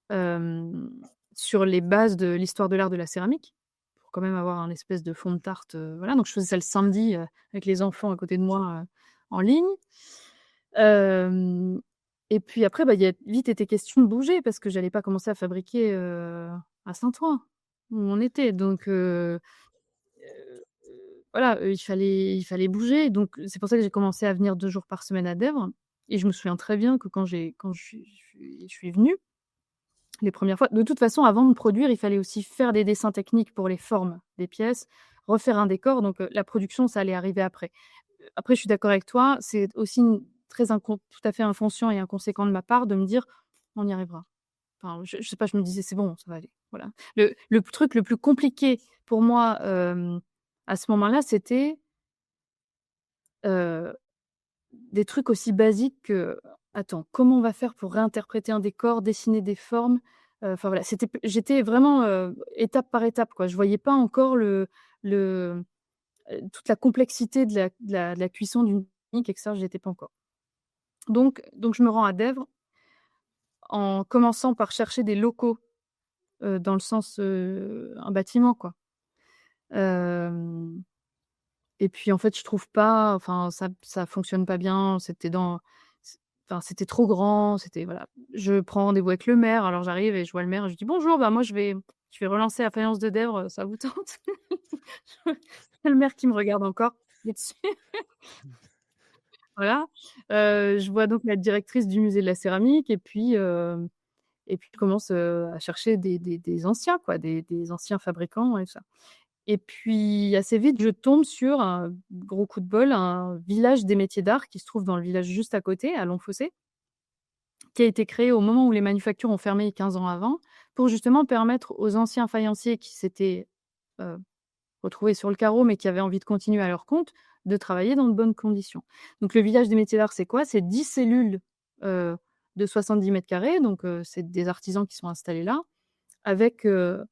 hem, sur les bases de l'histoire de l'art de la céramique, pour quand même avoir un espèce de fond de tarte, voilà, donc je faisais ça le samedi, avec les enfants à côté de moi, en ligne. Hem et puis après, bah, il y a vite été question de bouger parce que j'allais pas commencer à fabriquer, à Saint-Ouen, où on était, donc voilà, il fallait bouger, donc c'est pour ça que j'ai commencé à venir 2 jours par semaine à Dèvres et je me souviens très bien que quand je suis venue les premières fois, de toute façon, avant de produire, il fallait aussi faire des dessins techniques pour les formes des pièces, refaire un décor, donc la production, ça allait arriver après. Après, je suis d'accord avec toi, c'est aussi tout à fait inconscient et inconséquent de ma part de me dire: «On y arrivera». Enfin, je sais pas, je me disais: «C'est bon, ça va aller», voilà. Le truc le plus compliqué pour moi, à ce moment-là, c'était, heu, des trucs aussi basiques que: «Attends, comment on va faire pour réinterpréter un décor, dessiner des formes?» Enfin voilà, j'étais vraiment, étape par étape, quoi. Je voyais pas encore le toute la complexité de la cuisson d'une technique et que ça, j'y étais pas encore. Donc je me rends à Dèvres en commençant par chercher des locaux, dans le sens, un bâtiment quoi. Hem Et puis, en fait, je trouve pas, enfin, ça fonctionne pas bien. C Enfin, c'était trop grand, c'était voilà. Je prends rendez-vous avec le maire, alors j'arrive et je vois le maire et je dis: «Bonjour, bah, moi je vais relancer la faïence de Dèvres, ça vous tente?» Le maire qui me regarde encore là-dessus. Voilà. Je vois donc la directrice du musée de la céramique et puis je commence, à chercher des anciens quoi, des anciens fabricants et tout ça. Et puis assez vite, je tombe sur un gros coup de bol, un village des métiers d'art qui se trouve dans le village juste à côté, à Longfossé, qui a été créé au moment où les manufactures ont fermé 15 ans avant, pour justement permettre aux anciens faïenciers qui s'étaient, heu, retrouvés sur le carreau, mais qui avaient envie de continuer à leur compte, de travailler dans de bonnes conditions. Donc le village des métiers d'art, c'est quoi? C'est 10 cellules, heu, de 70 carrés. Donc c'est des artisans qui sont installés là avec, heu,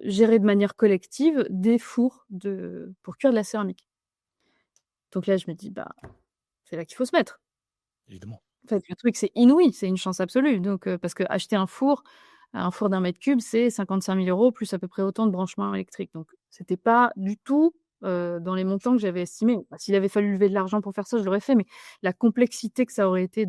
gérer de manière collective des fours pour cuire de la céramique. Donc là, je me dis: «Bah, c'est là qu'il faut se mettre». Évidemment. En fait, le truc, c'est inouï, c'est une chance absolue. Donc parce qu'acheter un four d'un mètre cube, c'est 55 000 € plus à peu près autant de branchements électriques. Donc c'était pas du tout, dans les montants que j'avais estimés. Bah, s'il avait fallu lever de l'argent pour faire ça, je l'aurais fait, mais la complexité que ça aurait été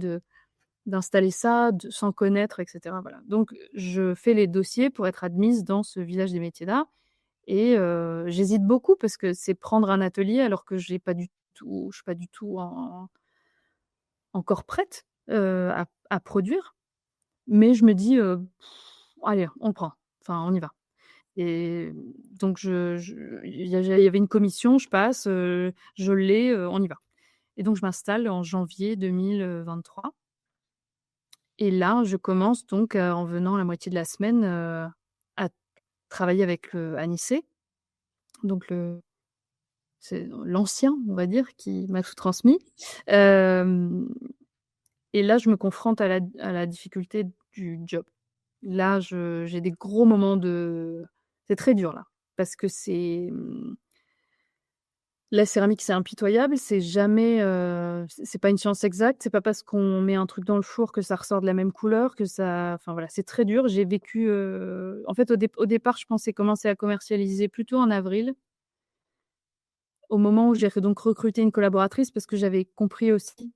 d'installer ça, sans connaître et cetera, voilà. Donc je fais les dossiers pour être admise dans ce village des métiers d'art. Et j'hésite beaucoup parce que c'est prendre un atelier alors que je suis pas du tout encore prête, à produire. Mais je me dis: «Allez, on le prend, enfin on y va». Et donc il y avait une commission, je passe, je l'ai, on y va. Et donc je m'installe en janvier 2023 et là, je commence donc, en venant la moitié de la semaine, à travailler avec le Anicet, donc c'est l'ancien, on va dire, qui m'a tout transmis. Hem Et là, je me confronte à la difficulté du job. Là, j'ai des gros moments c'est très dur là, parce que la céramique, c'est impitoyable, c'est jamais, c'est pas une science exacte, c'est pas parce qu'on met un truc dans le four que ça ressort de la même couleur, que ça enfin voilà, c'est très dur. J'ai vécu, en fait, au départ, je pensais commencer à commercialiser plutôt en avril, au moment où j'ai donc recruté une collaboratrice parce que j'avais compris aussi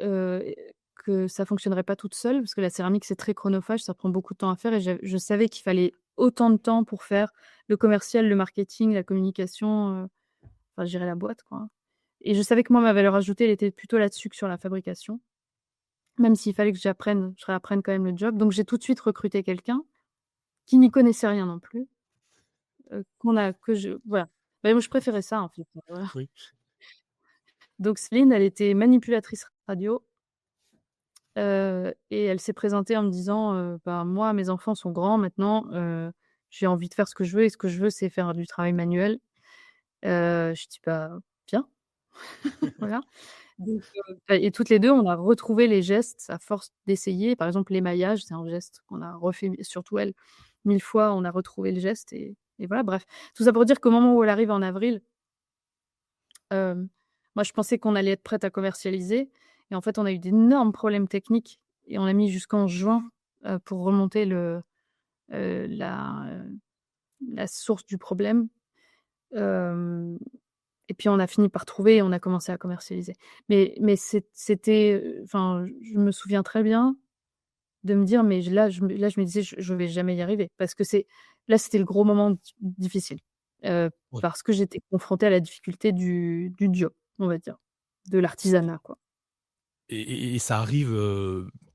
Heu, que ça fonctionnerait pas toute seule, parce que la céramique, c'est très chronophage, ça prend beaucoup de temps à faire et je savais qu'il fallait autant de temps pour faire le commercial, le marketing, la communication, enfin gérer la boîte, quoi. Et je savais que moi, ma valeur ajoutée, elle était plutôt là-dessus que sur la fabrication, même s'il fallait que je réapprenne quand même le job. Donc j'ai tout de suite recruté quelqu'un qui n'y connaissait rien non plus, qu'on a que je voilà. Bah, moi, je préférais ça, en fait, voilà. Oui. Donc Céline, elle était manipulatrice radio. Et elle s'est présentée en me disant, «Bah, moi, mes enfants sont grands maintenant, j'ai envie de faire ce que je veux et ce que je veux, c'est faire du travail manuel». Je dis: «Bah, viens», voilà. Donc et toutes les 2, on a retrouvé les gestes à force d'essayer. Par exemple, l'émaillage, c'est un geste qu'on a refait, surtout elle, 1000 fois. On a retrouvé le geste et voilà, bref. Tout ça pour dire qu'au moment où elle arrive en avril, hem, moi, je pensais qu'on allait être prête à commercialiser et en fait, on a eu d'énormes problèmes techniques et on a mis jusqu'en juin, pour remonter heu, la, heu, la source du problème. Hem Et puis on a fini par trouver et on a commencé à commercialiser. Mais c'était, enfin, je me souviens très bien de me dire: «Mais là, je me disais: Je vais jamais y arriver». Parce que là, c'était le gros moment difficile, Ouais. parce que j'étais confrontée à la difficulté du job, on va dire, de l'artisanat, quoi. Et ça arrive,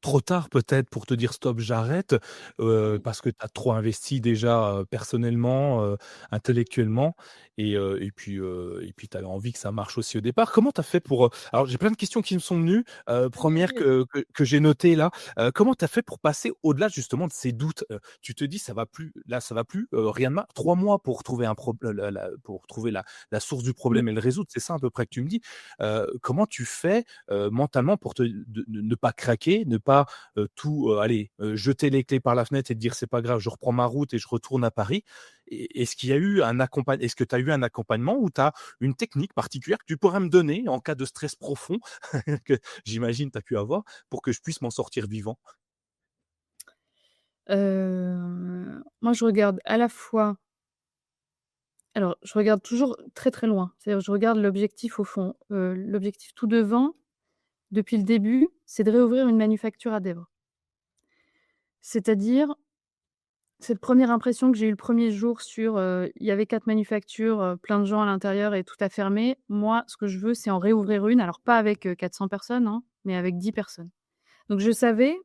trop tard peut-être pour te dire: «Stop, j'arrête», parce que tu as trop investi déjà, personnellement, intellectuellement et puis tu avais envie que ça marche aussi au départ. Comment tu as fait pour, alors j'ai plein de questions qui me sont venues, 1 Vas-y. que j'ai notée là, comment tu as fait pour passer au-delà justement de ces doutes? Tu te dis: «Ça va plus, là ça va plus, rien ne marche». 3 mois pour trouver un prob la pour trouver la source du Mmh. problème et le résoudre, c'est ça à peu près que tu me dis. Comment tu fais mentalement pour de ne pas craquer, ne pas, tout, allez, jeter les clés par la fenêtre et te dire: «C'est pas grave, je reprends ma route et je retourne à Paris». Est-ce que tu as eu un accompagnement ou tu as une technique particulière que tu pourrais me donner en cas de stress profond que j'imagine tu as pu avoir pour que je puisse m'en sortir vivant? Moi, je regarde à la fois Alors, je regarde toujours très, très loin. C'est-à-dire, je regarde l'objectif au fond. L'objectif tout devant, depuis le début, c'est de réouvrir une manufacture à Dèvres. C'est-à-dire, cette première impression que j'ai eue le premier jour sur, il y avait 4 manufactures, plein de gens à l'intérieur et tout a fermé. Moi, ce que je veux, c'est en réouvrir une, alors pas avec, 400 personnes, hein, mais avec 10 personnes. Donc je savais,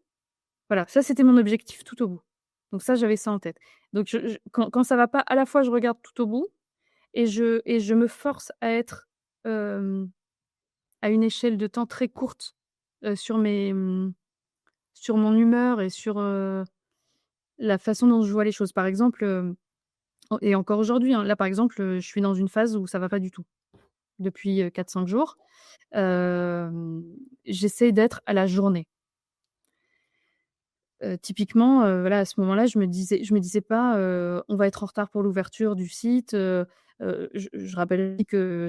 voilà, ça c'était mon objectif tout au bout. Donc ça, j'avais ça en tête. Donc quand ça va pas, à la fois je regarde tout au bout et je me force à être, hem, à une échelle de temps très courte, sur mon humeur et sur, la façon dont je vois les choses. Par exemple, et encore aujourd'hui, hein, là, par exemple, je suis dans une phase où ça va pas du tout depuis, 4-5 jours. Hem, J'essaie d'être à la journée. Typiquement, voilà, à ce moment-là, je me disais pas, «On va être en retard pour l'ouverture du site», je rappelle aussi que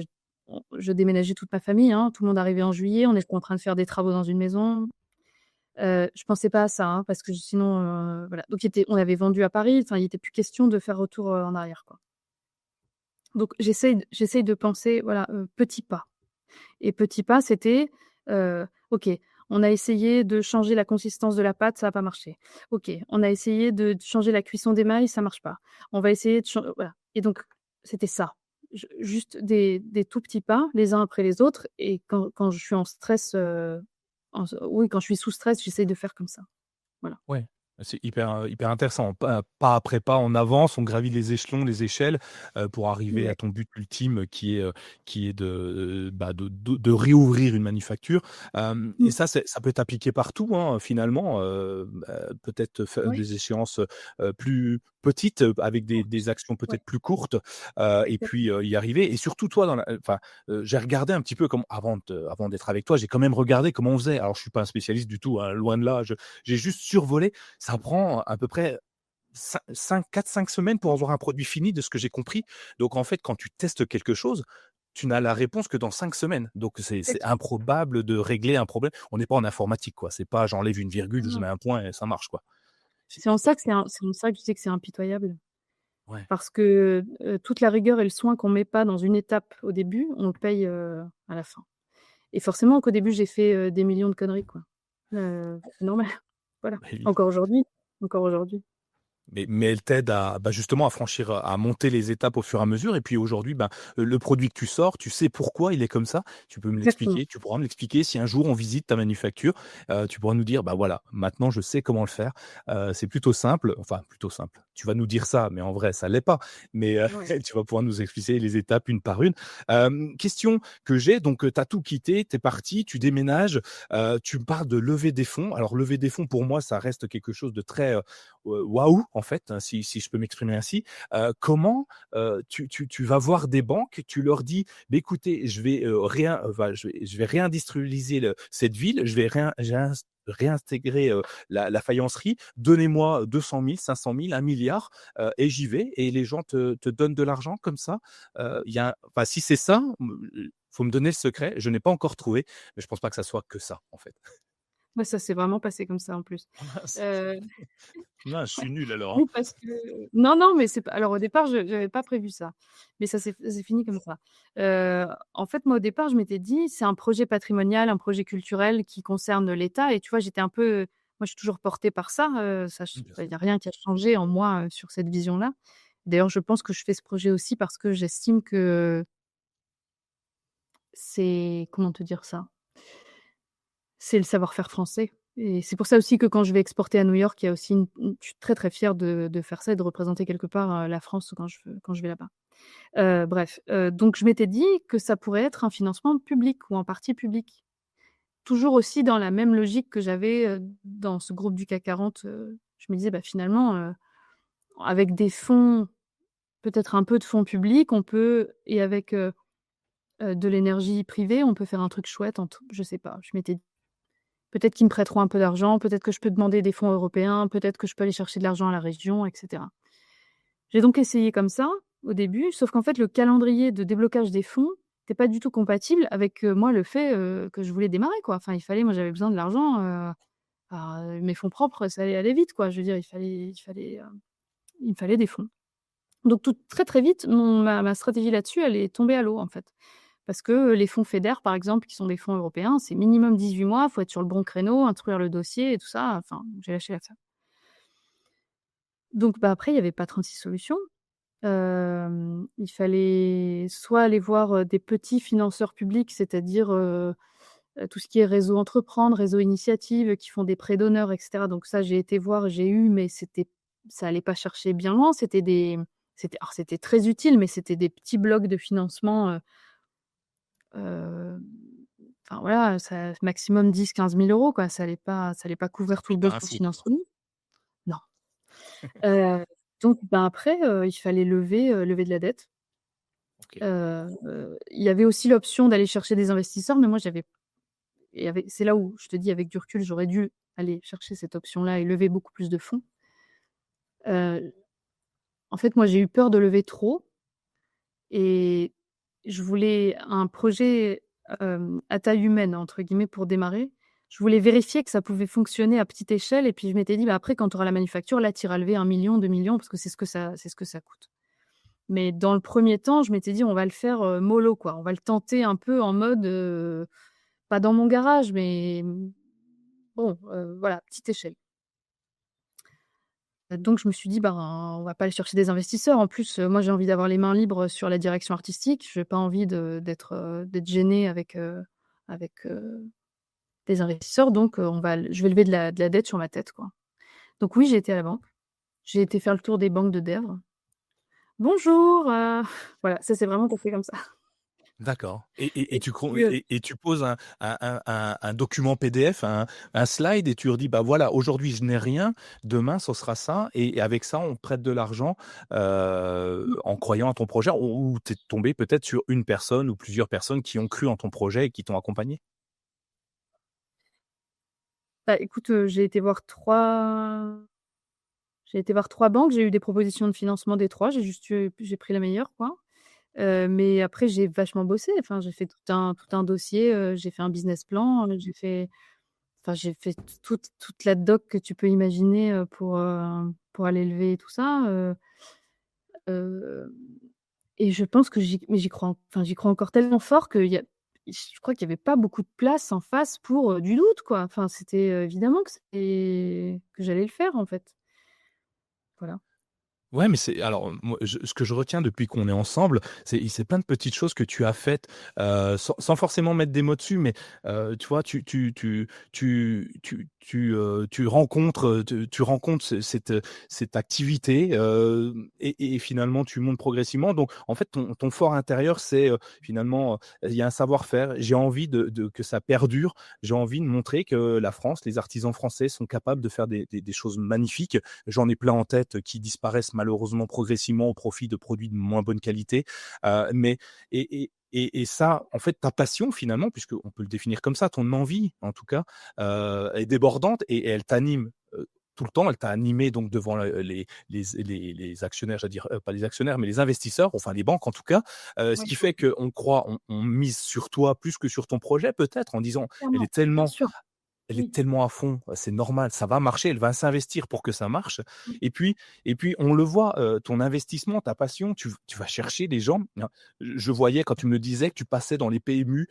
je déménageais toute ma famille, hein, tout le monde arrivait en juillet, on était en train de faire des travaux dans une maison. Je pensais pas à ça, hein, parce que sinon, voilà, donc on avait vendu à Paris, enfin, il était plus question de faire retour, en arrière, quoi. Donc j'essaye de penser, voilà, petits pas. Et petit pas, c'était, OK, on a essayé de changer la consistance de la pâte, ça a pas marché. OK, on a essayé de changer la cuisson des mailles, ça marche pas. On va essayer de voilà, et donc c'était ça. Juste des tout petits pas, les uns après les autres, et quand je suis en stress, oui, quand je suis sous stress, j'essaye de faire comme ça. Voilà. Ouais, c'est hyper intéressant. Pas après pas, on avance, on gravit les échelons, les échelles, pour arriver à Ouais. ton but ultime qui est de réouvrir une manufacture. Hem Et Mmh. ça peut être appliqué partout, hein, finalement, peut-être faire Oui, des échéances, plus petites, avec des actions ouais, peut-être plus courtes, et exact. puis, y arriver, et surtout toi dans la enfin, j'ai regardé un petit peu comment avant d'être avec toi, j'ai quand même regardé comment on faisait. Alors je suis pas un spécialiste du tout, hein, loin de là, j'ai juste survolé. Ça prend à peu près 4-5 semaines pour avoir un produit fini, de ce que j'ai compris. Donc en fait, quand tu testes quelque chose, tu n'as la réponse que dans 5 semaines. Donc c'est Exactement. improbable de régler un problème. On n'est pas en informatique, quoi. C'est pas j'enlève une virgule, je Non, mets un point et ça marche, quoi. c'est en ça que je dis que c'est impitoyable. Ouais. Parce que, toute la rigueur et le soin qu'on met pas dans une étape au début, on le paye, à la fin. Et forcément qu'au début j'ai fait, des millions de conneries, quoi. C'est normal. Voilà. Bah oui. Encore aujourd'hui, encore aujourd'hui. Mais elle t'aide à, bah, justement à franchir, à monter les étapes au fur et à mesure, et puis aujourd'hui, ben, le produit que tu sors, tu sais pourquoi il est comme ça. Tu peux me Exactement. l'expliquer, tu pourras me l'expliquer. Si un jour on visite ta manufacture, tu pourras nous dire: «Bah, voilà, maintenant je sais comment le faire». C'est plutôt simple, enfin plutôt simple. Tu vas nous dire ça, mais en vrai ça l'est pas. Mais, Ouais. tu vas pouvoir nous expliquer les étapes une par une. Question que j'ai, donc, tu as tout quitté, tu es parti, tu déménages, tu me parles de lever des fonds. Alors lever des fonds, pour moi, ça reste quelque chose de très, waouh, en fait, hein, si je peux m'exprimer ainsi. Comment, tu vas voir des banques, tu leur dis: «Beh, écoutez, je vais réindustrialiser cette ville, je vais réintégrer, la faïencerie, donnez-moi 200 000, 500 000, 1 000 000, et j'y vais», et les gens te donnent de l'argent comme ça? Enfin, si c'est ça, faut me donner le secret. Je n'ai pas encore trouvé, mais je pense pas que ça soit que ça, en fait. Ouais, ça s'est vraiment passé comme ça en plus. Mince. Heu, Mince, je ouais. suis nul alors, hein. Oui, parce que non, non, mais c'est pas, alors au départ, je j'avais pas prévu ça, mais ça s'est fini comme ça. En fait, moi, au départ, je m'étais dit: «C'est un projet patrimonial, un projet culturel qui concerne l'État», et tu vois, j'étais un peu, moi, je suis toujours portée par ça, Mmh, bien il y sûr. a rien qui a changé en moi, sur cette vision-là. D'ailleurs, je pense que je fais ce projet aussi parce que j'estime que c'est, comment te dire ça? C'est le savoir-faire français, et c'est pour ça aussi que quand je vais exporter à New York, il y a aussi je suis très, très fière de faire ça et de représenter quelque part, la France quand je vais là-bas. Bref, donc je m'étais dit que ça pourrait être un financement public ou en partie public. Toujours aussi dans la même logique que j'avais, dans ce groupe du CAC 40, je me disais: «Bah, finalement, avec des fonds, peut-être un peu de fonds publics, on peut, et avec, de l'énergie privée, on peut faire un truc chouette en tout», je sais pas, je m'étais, peut-être qu'ils me prêteront un peu d'argent, peut-être que je peux demander des fonds européens, peut-être que je peux aller chercher de l'argent à la région, et cetera. J'ai donc essayé comme ça, au début, sauf qu'en fait, le calendrier de déblocage des fonds n'était pas du tout compatible avec, moi, le fait, que je voulais démarrer, quoi. Enfin, moi, j'avais besoin de l'argent, mes fonds propres, ça allait aller vite, quoi. Je veux dire, il me fallait des fonds. Donc très, très vite, ma stratégie là-dessus, elle est tombée à l'eau, en fait. Parce que les fonds FEDER, par exemple, qui sont des fonds européens, c'est minimum 18 mois, il faut être sur le bon créneau, instruire le dossier et tout ça. Enfin, j'ai lâché l'affaire. Donc après, il y avait pas 36 solutions. Il fallait soit aller voir, des petits financeurs publics, c'est-à-dire, tout ce qui est réseau entreprendre, réseau initiative, qui font des prêts d'honneur et cetera. Donc ça, j'ai été voir, j'ai eu, mais ça allait pas chercher bien loin. C'était très utile, mais c'était des petits blocs de financement, heu, enfin voilà, ça maximum 10 000 à 15 000 €, quoi. Ça allait pas couvrir tout Oui, le pas un besoin fou, quoi. financier. Non. Heu, donc après, il fallait lever de la dette. OK. Il y avait aussi l'option d'aller chercher des investisseurs, mais moi c'est là où je te dis avec du recul, j'aurais dû aller chercher cette option-là et lever beaucoup plus de fonds. Heu, En fait, moi, j'ai eu peur de lever trop et je voulais un projet, «à taille humaine» entre guillemets pour démarrer. Je voulais vérifier que ça pouvait fonctionner à petite échelle et puis je m'étais dit: «Bah, après quand tu auras la manufacture, là, tu iras lever 1 000 000, 2 000 000 parce que c'est ce que ça coûte». Mais dans le premier temps, je m'étais dit: «On va le faire, mollo, quoi. On va le tenter un peu en mode, pas dans mon garage, mais bon, voilà, petite échelle». Donc je me suis dit: «Ben, on va pas aller chercher des investisseurs». En plus, moi, j'ai envie d'avoir les mains libres sur la direction artistique. J'ai pas envie d'être gênée avec des investisseurs. Donc je vais lever de la dette sur ma tête, quoi. Donc oui, j'ai été à la banque. J'ai été faire le tour des banques de dev. «Bonjour, voilà, ça s'est vraiment passé comme ça. D'accord et Et tu cro puis, et tu poses un document PDF, un slide et tu leur dis: «Bah, voilà, aujourd'hui je n'ai rien, demain ce sera ça et avec ça on prête de l'argent», en croyant à ton projet ou tu es tombé peut-être sur une personne ou plusieurs personnes qui ont cru en ton projet et qui t'ont accompagné? bah, écoute, j'ai été voir 3 banques, j'ai eu des propositions de financement des 3. J'ai pris la meilleure, quoi. Mais après j'ai vachement bossé, enfin j'ai fait tout un dossier, j'ai fait un business plan, j'ai fait toute la doc que tu peux imaginer, pour aller lever tout ça, heu et je pense que j'y crois encore tellement fort je crois qu'il y avait pas beaucoup de place en face pour, du doute, quoi. Enfin c'était, évidemment que j'allais le faire, en fait. Voilà. Ouais, mais c'est alors, moi, ce que je retiens depuis qu'on est ensemble, c'est plein de petites choses que tu as faites, sans forcément mettre des mots dessus, mais, tu vois, tu rencontres, tu rencontres cette activité, et finalement tu montes progressivement. Donc en fait, ton fort intérieur, c'est, finalement, il y a un savoir-faire. J'ai envie de que ça perdure. J'ai envie de montrer que la France, les artisans français sont capables de faire des choses magnifiques. J'en ai plein en tête qui disparaissent malheureusement progressivement au profit de produits de moins bonne qualité. Mais et ça, en fait, ta passion finalement, puisqu'on peut le définir comme ça, ton envie en tout cas, est débordante et elle t'anime, tout le temps. Elle t'a animé donc devant les actionnaires, j'allais dire, pas les actionnaires, mais les investisseurs, enfin les banques en tout cas. Ce Ouais, qui fait qu'on croit, on mise sur toi plus que sur ton projet peut-être en disant: «Elle clairement, est bien tellement sûr. elle est Oui. tellement à fond, c'est normal, ça va marcher, elle va s'investir pour que ça marche» Mmh. et puis on le voit, ton investissement, ta passion, tu vas chercher les gens. Je voyais quand tu me disais que tu passais dans les PMU,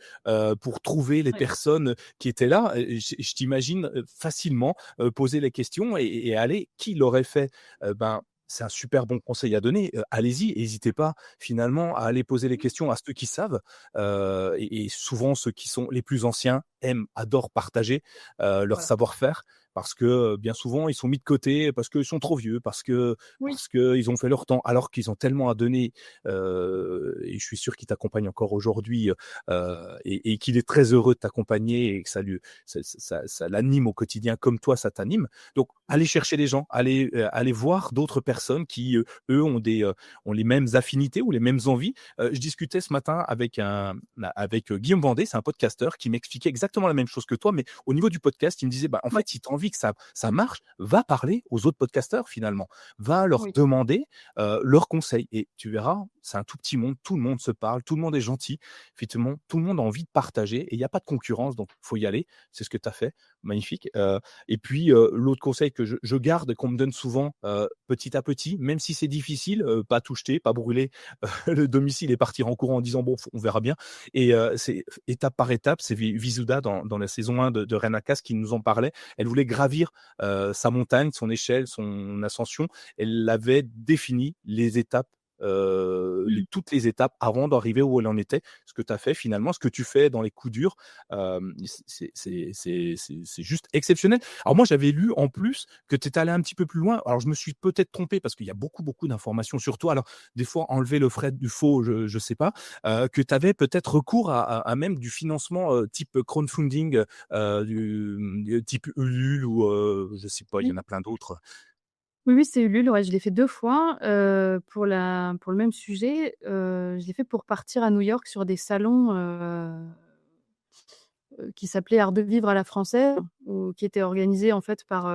pour trouver les Ouais. personnes qui étaient là, je t'imagine, facilement, poser les questions et aller qui l'aurait fait? Ben, c'est un super bon conseil à donner, allez-y, hésitez pas finalement à aller poser les Mmh. questions à ceux qui savent, et souvent ceux qui sont les plus anciens adorent partager, leur Voilà. savoir-faire parce que, bien souvent, ils sont mis de côté parce qu'ils sont trop vieux, Oui. parce qu'ils ont fait leur temps, alors qu'ils ont tellement à donner, et je suis sûr qu'ils t'accompagnent encore aujourd'hui, et qu'il est très heureux de t'accompagner et que ça l'anime au quotidien comme toi, ça t'anime. Donc allez chercher les gens, allez voir d'autres personnes qui, eux, ont les mêmes affinités ou les mêmes envies. Je discutais ce matin avec Guillaume Vendée, c'est un podcasteur qui m'expliquait exactement la même chose que toi, mais au niveau du podcast, il me disait: «Bah, en Ouais. fait, si tu as envie envie que ça marche, va parler aux autres podcasteurs finalement. Va leur Oui. demander leurs conseils et tu verras, c'est un tout petit monde, tout le monde se parle, tout le monde est gentil. Effectivement, tout le monde a envie de partager et il y a pas de concurrence, donc faut y aller. C'est ce que tu as fait, magnifique. Et puis l'autre conseil que je garde et qu'on me donne souvent, petit à petit, même si c'est difficile, pas tout jeter, pas brûler le domicile et partir en courant en disant: «Bon, on verra bien». Et c'est étape par étape. C'est Visuda dans la saison 1 de Renakas qui nous en parlait. Elle voulait gravir sa montagne, son échelle, son ascension. Elle avait défini les étapes, Mmh. toutes les étapes avant d'arriver où elle en était. Ce que tu as fait finalement, ce que tu fais dans les coups durs, c'est juste exceptionnel. Alors moi, j'avais lu en plus que tu étais allé un petit peu plus loin. Alors je me suis peut-être trompé parce qu'il y a beaucoup d'informations sur toi. Alors des fois, enlever le frais du faux, je sais pas. Que tu avais peut-être recours à même du financement, type crowdfunding, type Ulule ou je sais pas, il y Oui. en a plein d'autres. Oui, oui, c'est Ulule, ouais, je l'ai fait 2 fois, pour le même sujet. Je l'ai fait pour partir à New York sur des salons, qui s'appelaient Art de vivre à la française ou qui étaient organisés en fait par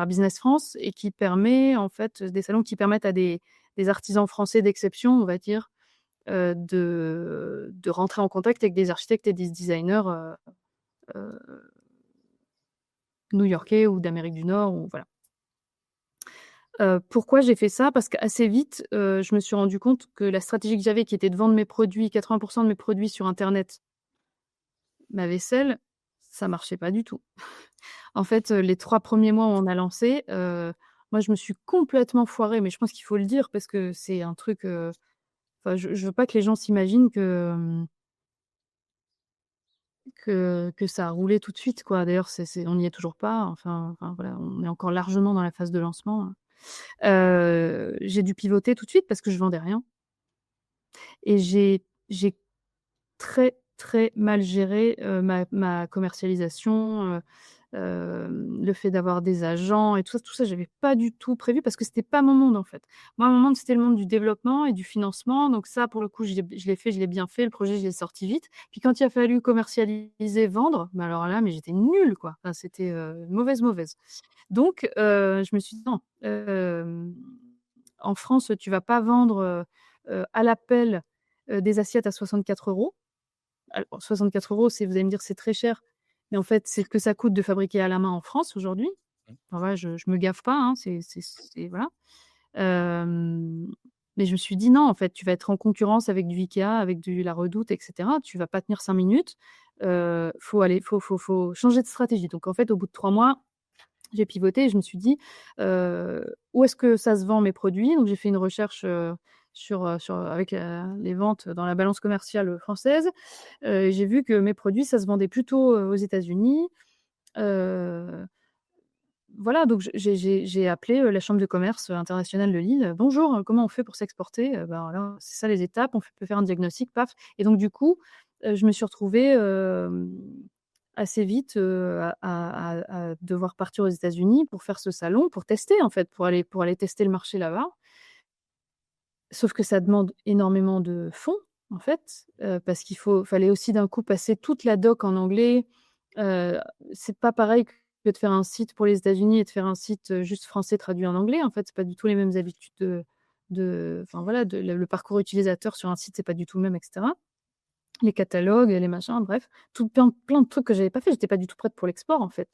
Business France et qui permet en fait des salons qui permettent à des artisans français d'exception, on va dire, de rentrer en contact avec des architectes et des designers, heu, new-yorkais ou d'Amérique du Nord ou voilà. Pourquoi j'ai fait ça? Parce qu'assez vite, je me suis rendu compte que la stratégie que j'avais qui était de vendre mes produits, 80 de mes produits sur internet, ma vaisselle, ça marchait pas du tout. En fait, les 3 premiers mois où on a lancé, moi je me suis complètement foirée, mais je pense qu'il faut le dire parce que c'est un truc, enfin je veux pas que les gens s'imaginent que ça a roulé tout de suite quoi. D'ailleurs c'est on n'y est toujours pas, enfin voilà, on est encore largement dans la phase de lancement, hein. J'ai dû pivoter tout de suite parce que je vendais rien et j'ai très, très mal géré, ma commercialisation, le fait d'avoir des agents et tout ça, j'avais pas du tout prévu parce que c'était pas mon monde, en fait. Moi, mon monde, c'était le monde du développement et du financement, donc ça, pour le coup, je l'ai fait, je l'ai bien fait, le projet, je l'ai sorti vite. Puis quand il a fallu commercialiser, vendre, bah, alors là, mais j'étais nulle, quoi. Enfin, c'était, mauvaise. Donc je me suis dit: «Non, en France, tu vas pas vendre, à l'appel, des assiettes à 64 €». Alors 64 €, c'est vous allez me dire: «C'est très cher», mais en fait, c'est ce que ça coûte de fabriquer à la main en France aujourd'hui. Enfin voilà, je me gaffe pas, hein, c'est voilà. Hem, mais je me suis dit: «Non, en fait, tu vas être en concurrence avec du IKEA, avec du La Redoute et cetera. Tu vas pas tenir 5 minutes, faut aller faut changer de stratégie». Donc en fait, au bout de 3 mois, j'ai pivoté et je me suis dit: «Où est-ce que ça se vend mes produits?» Donc j'ai fait une recherche, sur avec, les ventes dans la balance commerciale, française. Et j'ai vu que mes produits, ça se vendait plutôt, aux États-Unis. Heu, voilà, donc j'ai appelé, la chambre de commerce internationale de Lille. «Bonjour, comment on fait pour s'exporter?» Ben, voilà, c'est ça les étapes, peut faire un diagnostic, paf et donc du coup, je me suis retrouvée, assez vite, à devoir partir aux États-Unis pour faire ce salon, pour tester en fait, pour aller tester le marché là-bas. Sauf que ça demande énormément de fonds, en fait, parce fallait aussi d'un coup passer toute la doc en anglais. Heu, c'est pas pareil que de faire un site pour les États-Unis et de faire un site, juste français traduit en anglais. En fait, c'est pas du tout les mêmes habitudes enfin voilà, le parcours utilisateur sur un site, c'est pas du tout le même et cetera. Les catalogues, les machins, bref, tout plein de trucs que j'avais pas fait. J'étais pas du tout prête pour l'export, en fait.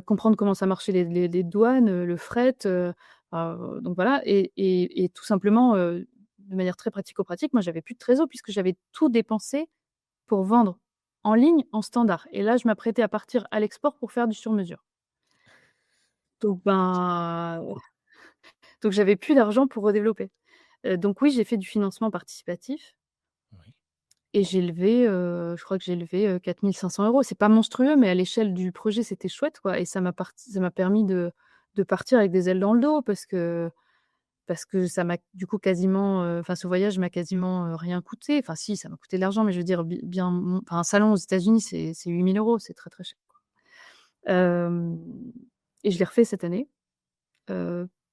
Comprendre comment ça marchait les douanes, le fret, donc voilà et tout simplement, de manière très pratico-pratique, moi, j'avais plus de trésor puisque j'avais tout dépensé pour vendre en ligne, en standard et là, je m'apprêtais à partir à l'export pour faire du sur mesure. Donc donc j'avais plus d'argent pour redévelopper. Donc oui, j'ai fait du financement participatif. Oui. Et j'ai levé, je crois que j'ai levé, 4 500 €. C'est pas monstrueux, mais à l'échelle du projet, c'était chouette, quoi et ça m'a permis de partir avec des ailes dans le dos parce que ça m'a du coup quasiment, enfin ce voyage m'a quasiment, rien coûté. Enfin si, ça m'a coûté de l'argent, mais je veux dire bien enfin un salon aux États-Unis, c'est 8 000 €, c'est très, très cher. Hem et je l'ai refait cette année,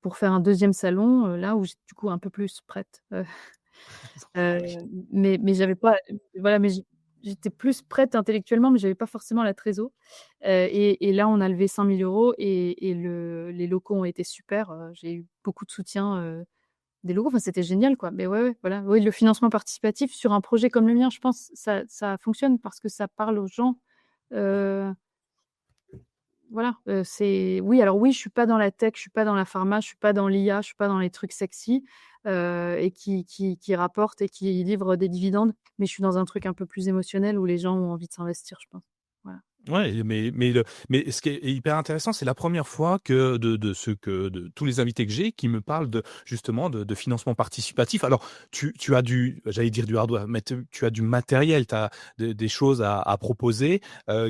pour faire un deuxième salon, là où j'étais du coup un peu plus prête, Oui. mais j'avais pas voilà, mais j'étais plus prête intellectuellement, mais j'avais pas forcément la trésor. Et là, on a levé 5 000 € et les locaux ont été super, j'ai eu beaucoup de soutien, des locaux, enfin, c'était génial, quoi. Mais ouais, ouais, voilà, oui, le financement participatif sur un projet comme le mien, je pense, ça fonctionne parce que ça parle aux gens, heu voilà, c'est oui, alors oui, je suis pas dans la tech, je suis pas dans la pharma, je suis pas dans l'IA, je suis pas dans les trucs sexy, et qui rapportent et qui livrent des dividendes, mais je suis dans un truc un peu plus émotionnel où les gens ont envie de s'investir, je pense. Voilà. Ouais, mais ce qui est hyper intéressant, c'est la première fois que de tous les invités que j'ai qui me parlent de justement de financement participatif. Alors tu as j'allais dire du hardware, mais tu as du matériel, tu as des choses à proposer,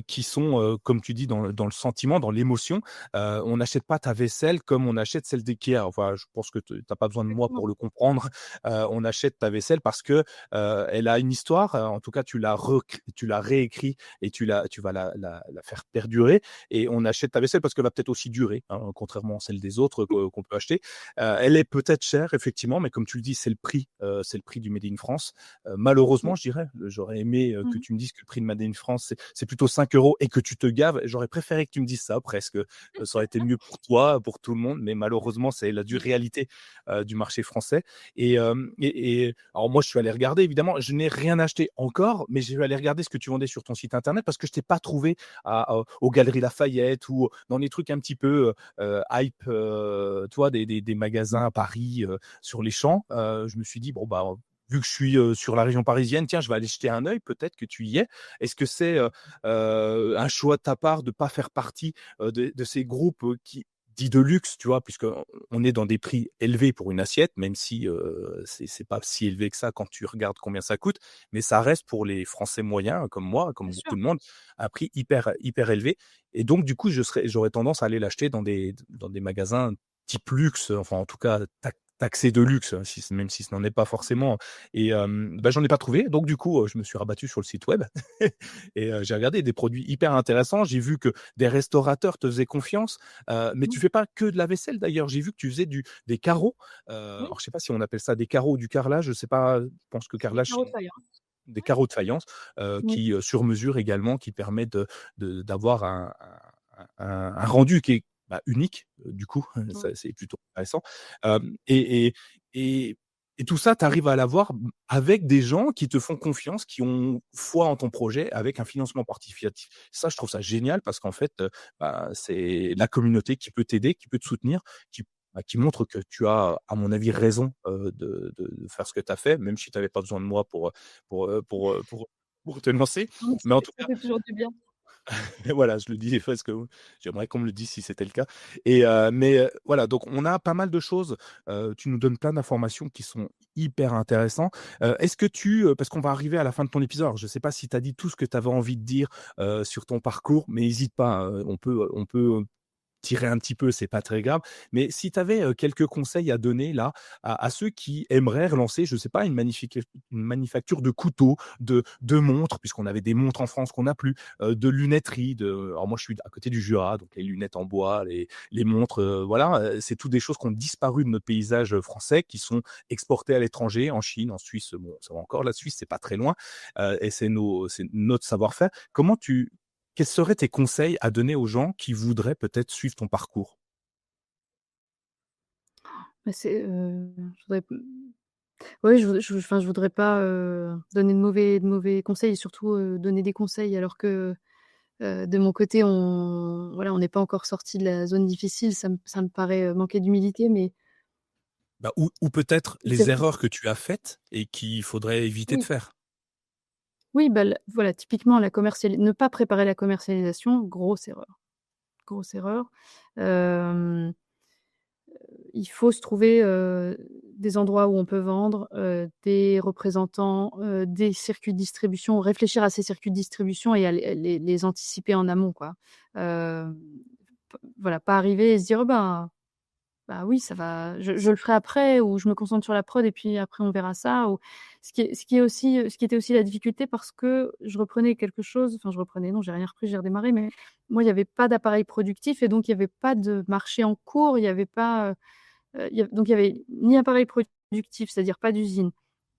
qui sont, comme tu dis dans le sentiment, dans l'émotion. On n'achète pas ta vaisselle comme on achète celle d'IKEA. Enfin, je pense que tu as pas besoin de moi Exactement. pour le comprendre. On achète ta vaisselle parce que, elle a une histoire, en tout cas tu l'as réécrit et tu vas la faire perdurer et on achète ta vaisselle parce qu'elle va peut-être aussi durer, hein, contrairement à celle des autres qu'on peut acheter. Elle est peut-être chère, effectivement, mais comme tu le dis, c'est le prix du Made in France. Oui. Malheureusement, je dirais, j'aurais aimé que Mmh. tu me dises que le prix de Made in France, c'est plutôt 5 € et que tu te gaves. J'aurais préféré que tu me dises ça, presque. Ça aurait été mieux pour toi, pour tout le monde, mais malheureusement, c'est la dure réalité du marché français. Alors moi, je suis allé regarder, évidemment, je n'ai rien acheté encore, mais je vais aller regarder ce que tu vendais sur ton site internet parce que je t'ai pas trouvé aux Galeries Lafayette ou dans des trucs un petit peu hype, tu vois, des magasins à Paris sur les champs. Je me suis dit, bon, bah, vu que je suis sur la région parisienne, tiens, je vais aller jeter un œil, peut-être que tu y es. Est-ce que c'est un choix de ta part de pas faire partie de ces groupes qui dits de luxe, tu vois, puisque on est dans des prix élevés pour une assiette, même si c'est pas si élevé que ça quand tu regardes combien ça coûte, mais ça reste pour les Français moyens, comme moi, comme Bien sûr. beaucoup de monde, un prix hyper élevé. Et donc, du coup, j'aurais tendance à aller l'acheter dans des magasins type luxe, enfin, en tout cas, taxé de luxe, hein, même si ce n'en est pas forcément. Et bah, j'en ai pas trouvé. Donc, du coup, je me suis rabattu sur le site web et j'ai regardé des produits hyper intéressants. J'ai vu que des restaurateurs te faisaient confiance, mais tu Mmh. fais pas que de la vaisselle d'ailleurs. J'ai vu que tu faisais des carreaux. Oui, Alors, je sais pas si on appelle ça des carreaux ou du carrelage. Je sais pas. Je pense que c'est des carrelage, c'est carreaux de faïence. des Ouais. carreaux de faïence Oui. qui sur mesure également, qui permettent d'avoir un rendu qui est bah, unique, du coup, ça, Mmh. c'est plutôt intéressant. Euh, et, et, et, et tout ça, tu arrives à l'avoir avec des gens qui te font confiance, qui ont foi en ton projet, avec un financement participatif. Ça, je trouve ça génial parce qu'en fait, bah, c'est la communauté qui peut t'aider, qui peut te soutenir, qui montre que tu as, à mon avis, raison de faire ce que tu as fait, même si tu n'avais pas besoin de moi pour, heu, pour, heu, pour, pour te lancer. Mmh, Mais en tout ça cas, fait toujours du bien. voilà, je le dis parce que j'aimerais qu'on me le dise si c'était le cas. Voilà, donc on a pas mal de choses. Tu nous donnes plein d'informations qui sont hyper intéressants. Est-ce que parce qu'on va arriver à la fin de ton épisode, alors je ne sais pas si tu as dit tout ce que tu avais envie de dire sur ton parcours, mais n'hésite pas, hein, on peut tirer un petit peu, c'est pas très grave. Mais si tu avais quelques conseils à donner là à ceux qui aimeraient relancer, je sais pas, une manufacture de couteaux, de montres, puisqu'on avait des montres en France qu'on n'a plus, de lunetterie, alors moi je suis à côté du Jura, donc les lunettes en bois, les montres, voilà, c'est toutes des choses qui ont disparu de notre paysage français, qui sont exportées à l'étranger, en Chine, en Suisse, bon, ça va encore, la Suisse, c'est pas très loin, et c'est notre savoir-faire. Quels seraient tes conseils à donner aux gens qui voudraient peut-être suivre ton parcours? Bah, je voudrais oui, je voudrais pas, donner de mauvais conseils et surtout, donner des conseils alors que, de mon côté, on n'est pas encore sorti de la zone difficile. Ça me paraît, manquer d'humilité, mais Bah, ou peut-être c'est les erreurs que tu as faites et qu'il faudrait éviter de oui, faire? oui, bah, voilà, typiquement ne pas préparer la commercialisation, grosse erreur, grosse erreur. Hem Il faut se trouver, des endroits où on peut vendre, des représentants, des circuits de distribution, réfléchir à ces circuits de distribution et à les anticiper en amont, quoi. Hem, p Voilà, pas arriver et se dire: «Oh ben, bah, oui, ça va, je le ferai après» ou «Je me concentre sur la prod et puis après on verra ça» ou ce qui était aussi la difficulté parce que je reprenais quelque chose, enfin je reprenais, non, j'ai rien repris, j'ai redémarré, mais moi, il y avait pas d'appareil productif et donc il y avait pas de marché en cours, il y avait pas, il y avait ni appareil productif, c'est-à-dire pas d'usine,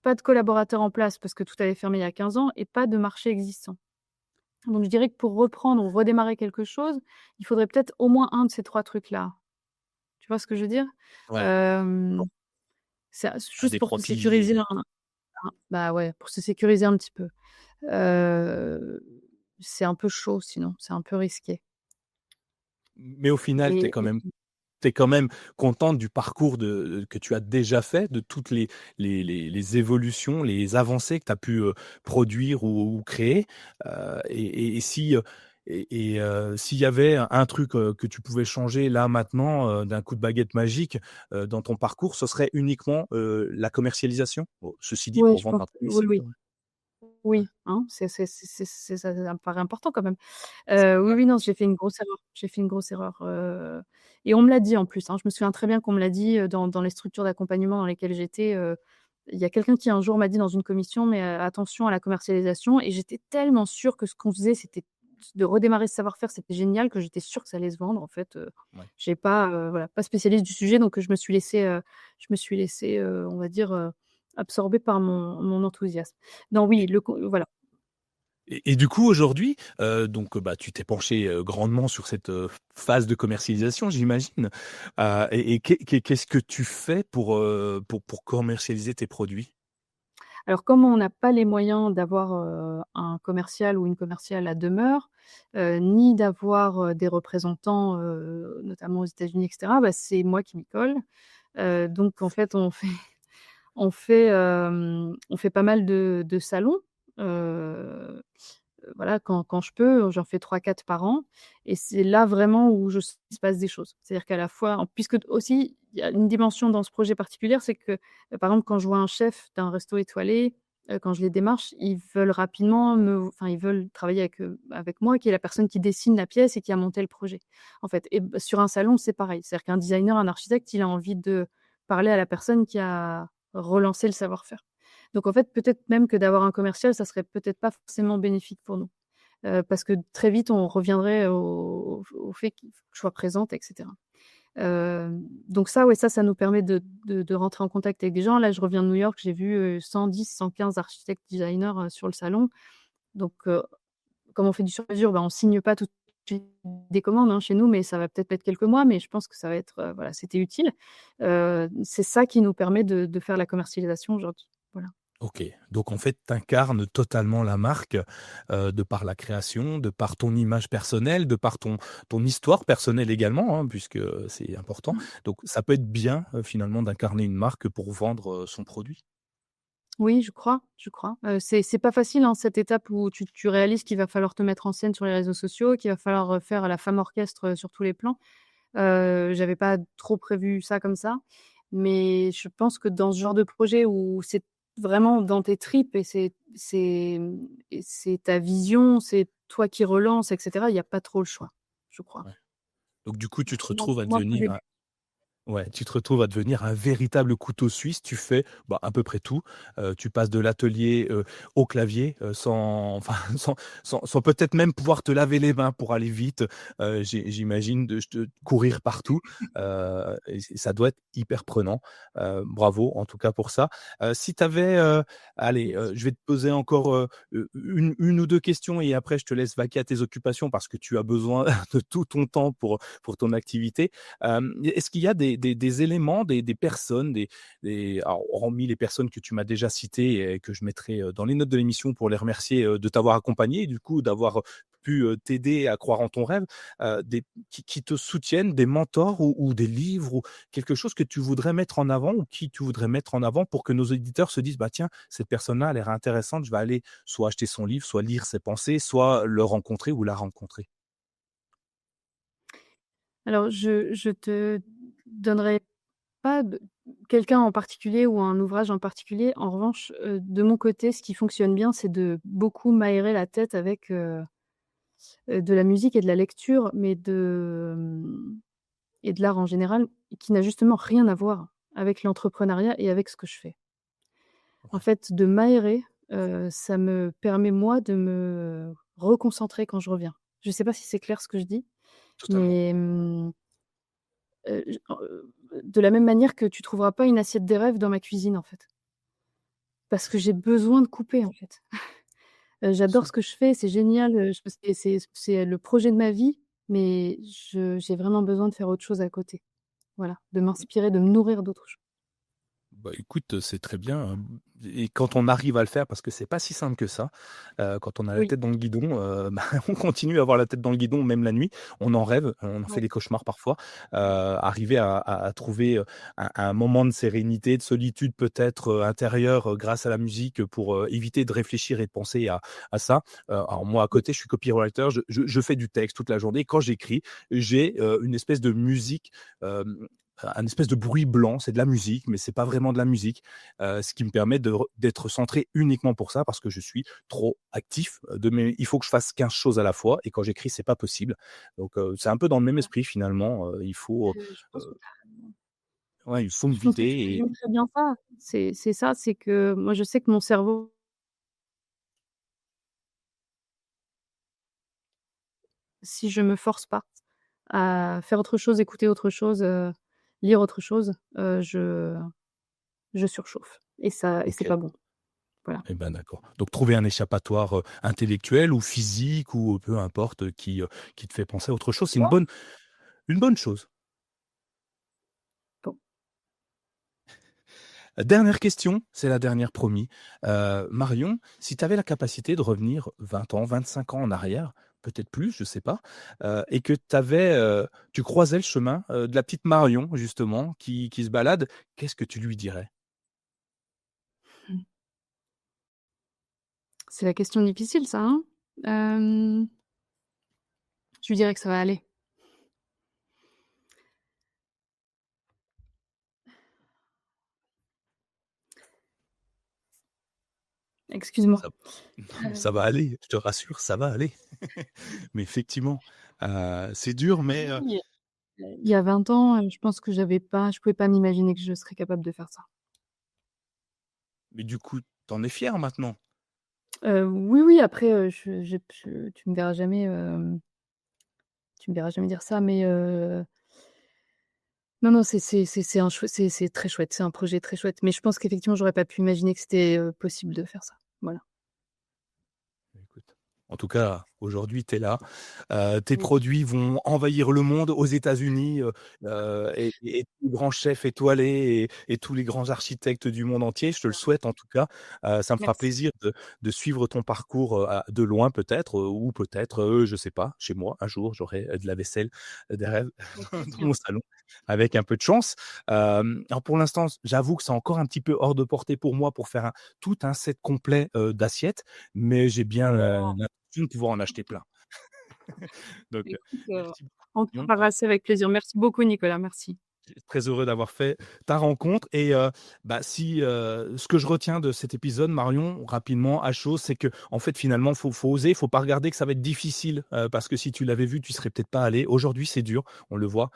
pas de collaborateurs en place parce que tout avait fermé il y a 15 ans et pas de marché existant. Donc je dirais que pour reprendre ou redémarrer quelque chose, il faudrait peut-être au moins un de ces 3 trucs-là. Tu vois ce que je veux dire? Ouais. Hem, Bon, c'est un juste des pour se profils. sécuriser bah, ouais, pour se sécuriser un petit peu. Heu, c'est un peu chaud sinon, c'est un peu risqué Mais au final, tu es et quand même tu quand même contente du parcours que tu as déjà fait, de toutes les évolutions, les avancées que tu as pu, produire ou créer, et si, s'il y avait un truc, que tu pouvais changer là maintenant, d'un coup de baguette magique, dans ton parcours, ce serait uniquement, la commercialisation? Bon, ceci dit, ouais, pour je vendre pense à oui, domicile, oui, ouais. Ouais, oui, hein, ça me paraît important quand même. c'est Oui, ouais, oui, non, j'ai fait une grosse erreur. J'ai fait une grosse erreur, et on me l'a dit en plus, hein. Je me souviens très bien qu'on me l'a dit, dans les structures d'accompagnement dans lesquelles j'étais, il y a quelqu'un qui un jour m'a dit dans une commission: «Mais, attention à la commercialisation» et j'étais tellement sûre que ce qu'on faisait, c'était de redémarrer ce savoir-faire, c'était génial, que j'étais sûre que ça allait se vendre en fait, ouais. j'ai pas, voilà, pas spécialiste du sujet donc je me suis laissée, on va dire, absorber par mon enthousiasme. Non, oui, le co voilà. Et du coup, aujourd'hui, donc, bah, tu t'es penché grandement sur cette, phase de commercialisation, j'imagine. Et qu'est-ce que tu fais pour commercialiser tes produits? Alors comme on n'a pas les moyens d'avoir, un commercial ou une commerciale à demeure, ni d'avoir, des représentants, notamment aux États-Unis et cetera, bah, c'est moi qui m'y colle. Donc en fait, on fait pas mal de salons, heu voilà, quand je peux, j'en fais 3-4 par an et c'est là vraiment où je sens qu'il se passe des choses. C'est-à-dire qu'à la fois puisque aussi il y a une dimension dans ce projet particulier, c'est que, par exemple, quand je vois un chef d'un resto étoilé, quand je les démarche, ils veulent rapidement ils veulent travailler avec moi, qui est la personne qui dessine la pièce et qui a monté le projet, en fait et sur un salon, c'est pareil. C'est-à-dire qu'un designer, un architecte, il a envie de parler à la personne qui a relancé le savoir-faire. Donc en fait, peut-être même que d'avoir un commercial, ça serait peut-être pas forcément bénéfique pour nous. Parce que très vite on reviendrait au fait qu'il faut que je sois présente et cetera. Donc ça, ouais, ça nous permet de rentrer en contact avec des gens. Là, je reviens de New York, j'ai vu, 110-115 architectes designers, sur le salon. Donc comme on fait du sur mesure, bah, on signe pas tout de suite des commandes, hein, chez nous, mais ça va peut-être mettre quelques mois, mais je pense que ça va être, voilà, c'était utile. C'est ça qui nous permet de faire la commercialisation aujourd'hui. Voilà. OK, donc en fait, tu incarnes totalement la marque, de par la création, de par ton image personnelle, de par ton histoire personnelle également, hein, puisque, c'est important. Mmh. Donc ça peut être bien, finalement d'incarner une marque pour vendre, son produit. Oui, je crois, je crois. C'est pas facile, hein, cette étape où tu réalises qu'il va falloir te mettre en scène sur les réseaux sociaux, qu'il va falloir, faire la femme orchestre, sur tous les plans. J'avais pas trop prévu ça comme ça, mais je pense que dans ce genre de projet où c'est vraiment dans tes tripes et c'est ta vision, c'est toi qui relances et cetera, il y a pas trop le choix, je crois. Ouais. Donc du coup, tu te Moins retrouves à moins qu'au devenir début. Ouais, tu te retrouves à devenir un véritable couteau suisse. Tu fais, bah, à peu près tout. Tu passes de l'atelier, au clavier, sans enfin, sans peut-être même pouvoir te laver les mains pour aller vite, j'imagine de courir partout, et ça doit être hyper prenant. Bravo en tout cas pour ça. Si tu avais, allez, Merci. je vais te poser encore, une ou 2 questions et après je te laisse vaquer à tes occupations parce que tu as besoin de tout ton temps pour ton activité. Est-ce qu'il y a des éléments, des personnes, alors hormis les personnes que tu m'as déjà citées et que je mettrai, dans les notes de l'émission pour les remercier, de t'avoir accompagné et du coup d'avoir pu, t'aider à croire en ton rêve, des qui te soutiennent, des mentors ou des livres ou quelque chose que tu voudrais mettre en avant ou qui tu voudrais mettre en avant pour que nos auditeurs se disent: «Bah tiens, cette personne-là a l'air intéressante, je vais aller soit acheter son livre, soit lire ses pensées, soit le rencontrer ou la rencontrer». Alors je te donnerai pas de quelqu'un en particulier ou un ouvrage en particulier. En revanche, de mon côté, ce qui fonctionne bien, c'est de beaucoup m'aérer la tête avec, de la musique et de la lecture, mais et de l'art en général, qui n'a justement rien à voir avec l'entrepreneuriat et avec ce que je fais. En Ouais, fait, de m'aérer, ça me permet moi de me reconcentrer quand je reviens. Je ne sais pas si c'est clair ce que je dis, totalement. mais, j de la même manière que tu trouveras pas une assiette des rêves dans ma cuisine, en fait. Parce que j'ai besoin de couper, en fait. J'adore ce que je fais, c'est génial, c'est le projet de ma vie, mais j'ai vraiment besoin de faire autre chose à côté. Voilà, de m'inspirer, de me nourrir d'autres choses. Bah, écoute, c'est très bien, et quand on arrive à le faire, parce que c'est pas si simple que ça, quand on a la Oui, tête dans le guidon, bah, on continue à avoir la tête dans le guidon même la nuit. On en rêve, on en fait ouais, des cauchemars parfois. Arriver à trouver, un moment de sérénité, de solitude peut-être, intérieure, grâce à la musique, pour, éviter de réfléchir et de penser à ça. Alors moi à oui, côté, je suis copywriter, je fais du texte toute la journée. Quand j'écris, j'ai, une espèce de musique, un espèce de bruit blanc, c'est de la musique, mais c'est pas vraiment de la musique, ce qui me permet d'être centré uniquement pour ça, parce que je suis trop actif, il faut que je fasse 15 choses à la fois, et quand j'écris, c'est pas possible. Donc c'est un peu dans le même ouais. esprit finalement, Je pense que heu, ouais, il faut me je pense que tu vider. résumes très bien ça. C'est ça, c'est que moi, je sais que mon cerveau, si je me force pas à faire autre chose, écouter autre chose, lire autre chose, je surchauffe et c'est OK. pas bon. Voilà. Et ben, d'accord. Donc trouver un échappatoire, intellectuel ou physique, ou peu importe, qui te fait penser à autre chose, c'est une bonne chose. Bon. Dernière question, c'est la dernière, promis. Marion, si tu avais la capacité de revenir 20 ans, 25 ans en arrière, peut-être plus, je sais pas, et que tu croisais le chemin, de la petite Marion justement qui se balade, qu'est-ce que tu lui dirais? Mmh. C'est la question difficile ça, hein? Hem, je lui dirais que ça va aller. Excuse-moi. Ça non, mais ça va Hem, aller, je te rassure, ça va aller. Mais effectivement, c'est dur, mais oui, il y a 20 ans, je pense que je pouvais pas m'imaginer que je serais capable de faire ça. du coup, t'en es fier maintenant? Oui, oui, après, tu me verras jamais dire ça, mais non, non, c'est un chouette c'est très chouette, c'est un projet très chouette, mais je pense qu'effectivement, j'aurais pas pu imaginer que c'était, possible de faire ça. Voilà. Écoute, en tout cas, aujourd'hui, tu es là. Tes Oui, produits vont envahir le monde aux États-Unis, et tous les grands chefs étoilés et tous les grands architectes du monde entier. Je te le souhaite en tout cas. Ça me fera merci. plaisir de suivre ton parcours, de loin peut-être, ou peut-être, je sais pas, chez moi, un jour, j'aurai, de la vaisselle, des rêves Avec dans plaisir. mon salon, avec un peu de chance. Alors pour l'instant, j'avoue que c'est encore un petit peu hors de portée pour moi pour faire tout un set complet, d'assiettes, mais j'ai bien, l'impression de pouvoir en acheter plein. Donc, Écoute, merci beaucoup, on Marion. parlera ça avec plaisir. Merci beaucoup Nicolas, merci. Très heureux d'avoir fait ta rencontre, et bah, si, ce que je retiens de cet épisode, Marion, rapidement, à chaud, c'est que en fait, finalement, faut oser, faut pas regarder que ça va être difficile, parce que si tu l'avais vu, tu serais peut-être pas allé. Aujourd'hui, c'est dur, on le voit,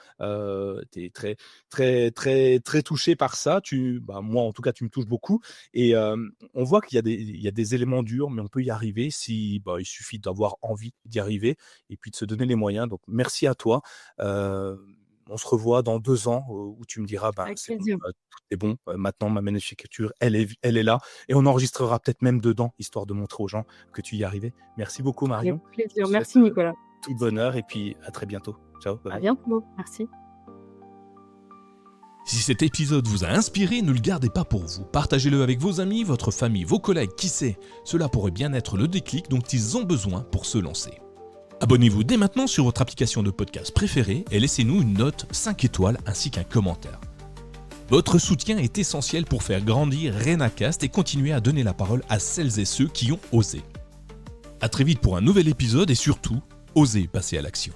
tu es très, très, très, très touché par ça. Bah, moi, en tout cas, tu me touches beaucoup, et on voit qu'il y a des éléments durs, mais on peut y arriver si, bah, il suffit d'avoir envie d'y arriver et puis de se donner les moyens. Donc merci à toi. Heu on se revoit dans 2 ans, où tu me diras: «Ben, Avec c'est bon, plaisir. tout est bon, maintenant ma manufacture, elle est là», et on enregistrera peut-être même dedans, histoire de montrer aux gens que tu y es arrivé. Merci beaucoup, Avec Marion. Je plaisir. te souhaite, Merci Nicolas. tout le bonheur, et puis à très bientôt. Ciao, bye À bye. bientôt. Merci. Si cet épisode vous a inspiré, ne le gardez pas pour vous. Partagez-le avec vos amis, votre famille, vos collègues, qui sait. Cela pourrait bien être le déclic dont ils ont besoin pour se lancer. Abonnez-vous dès maintenant sur votre application de podcast préférée et laissez-nous une note 5 étoiles ainsi qu'un commentaire. Votre soutien est essentiel pour faire grandir RenaCast et continuer à donner la parole à celles et ceux qui ont osé. A très vite pour un nouvel épisode, et surtout, osez passer à l'action.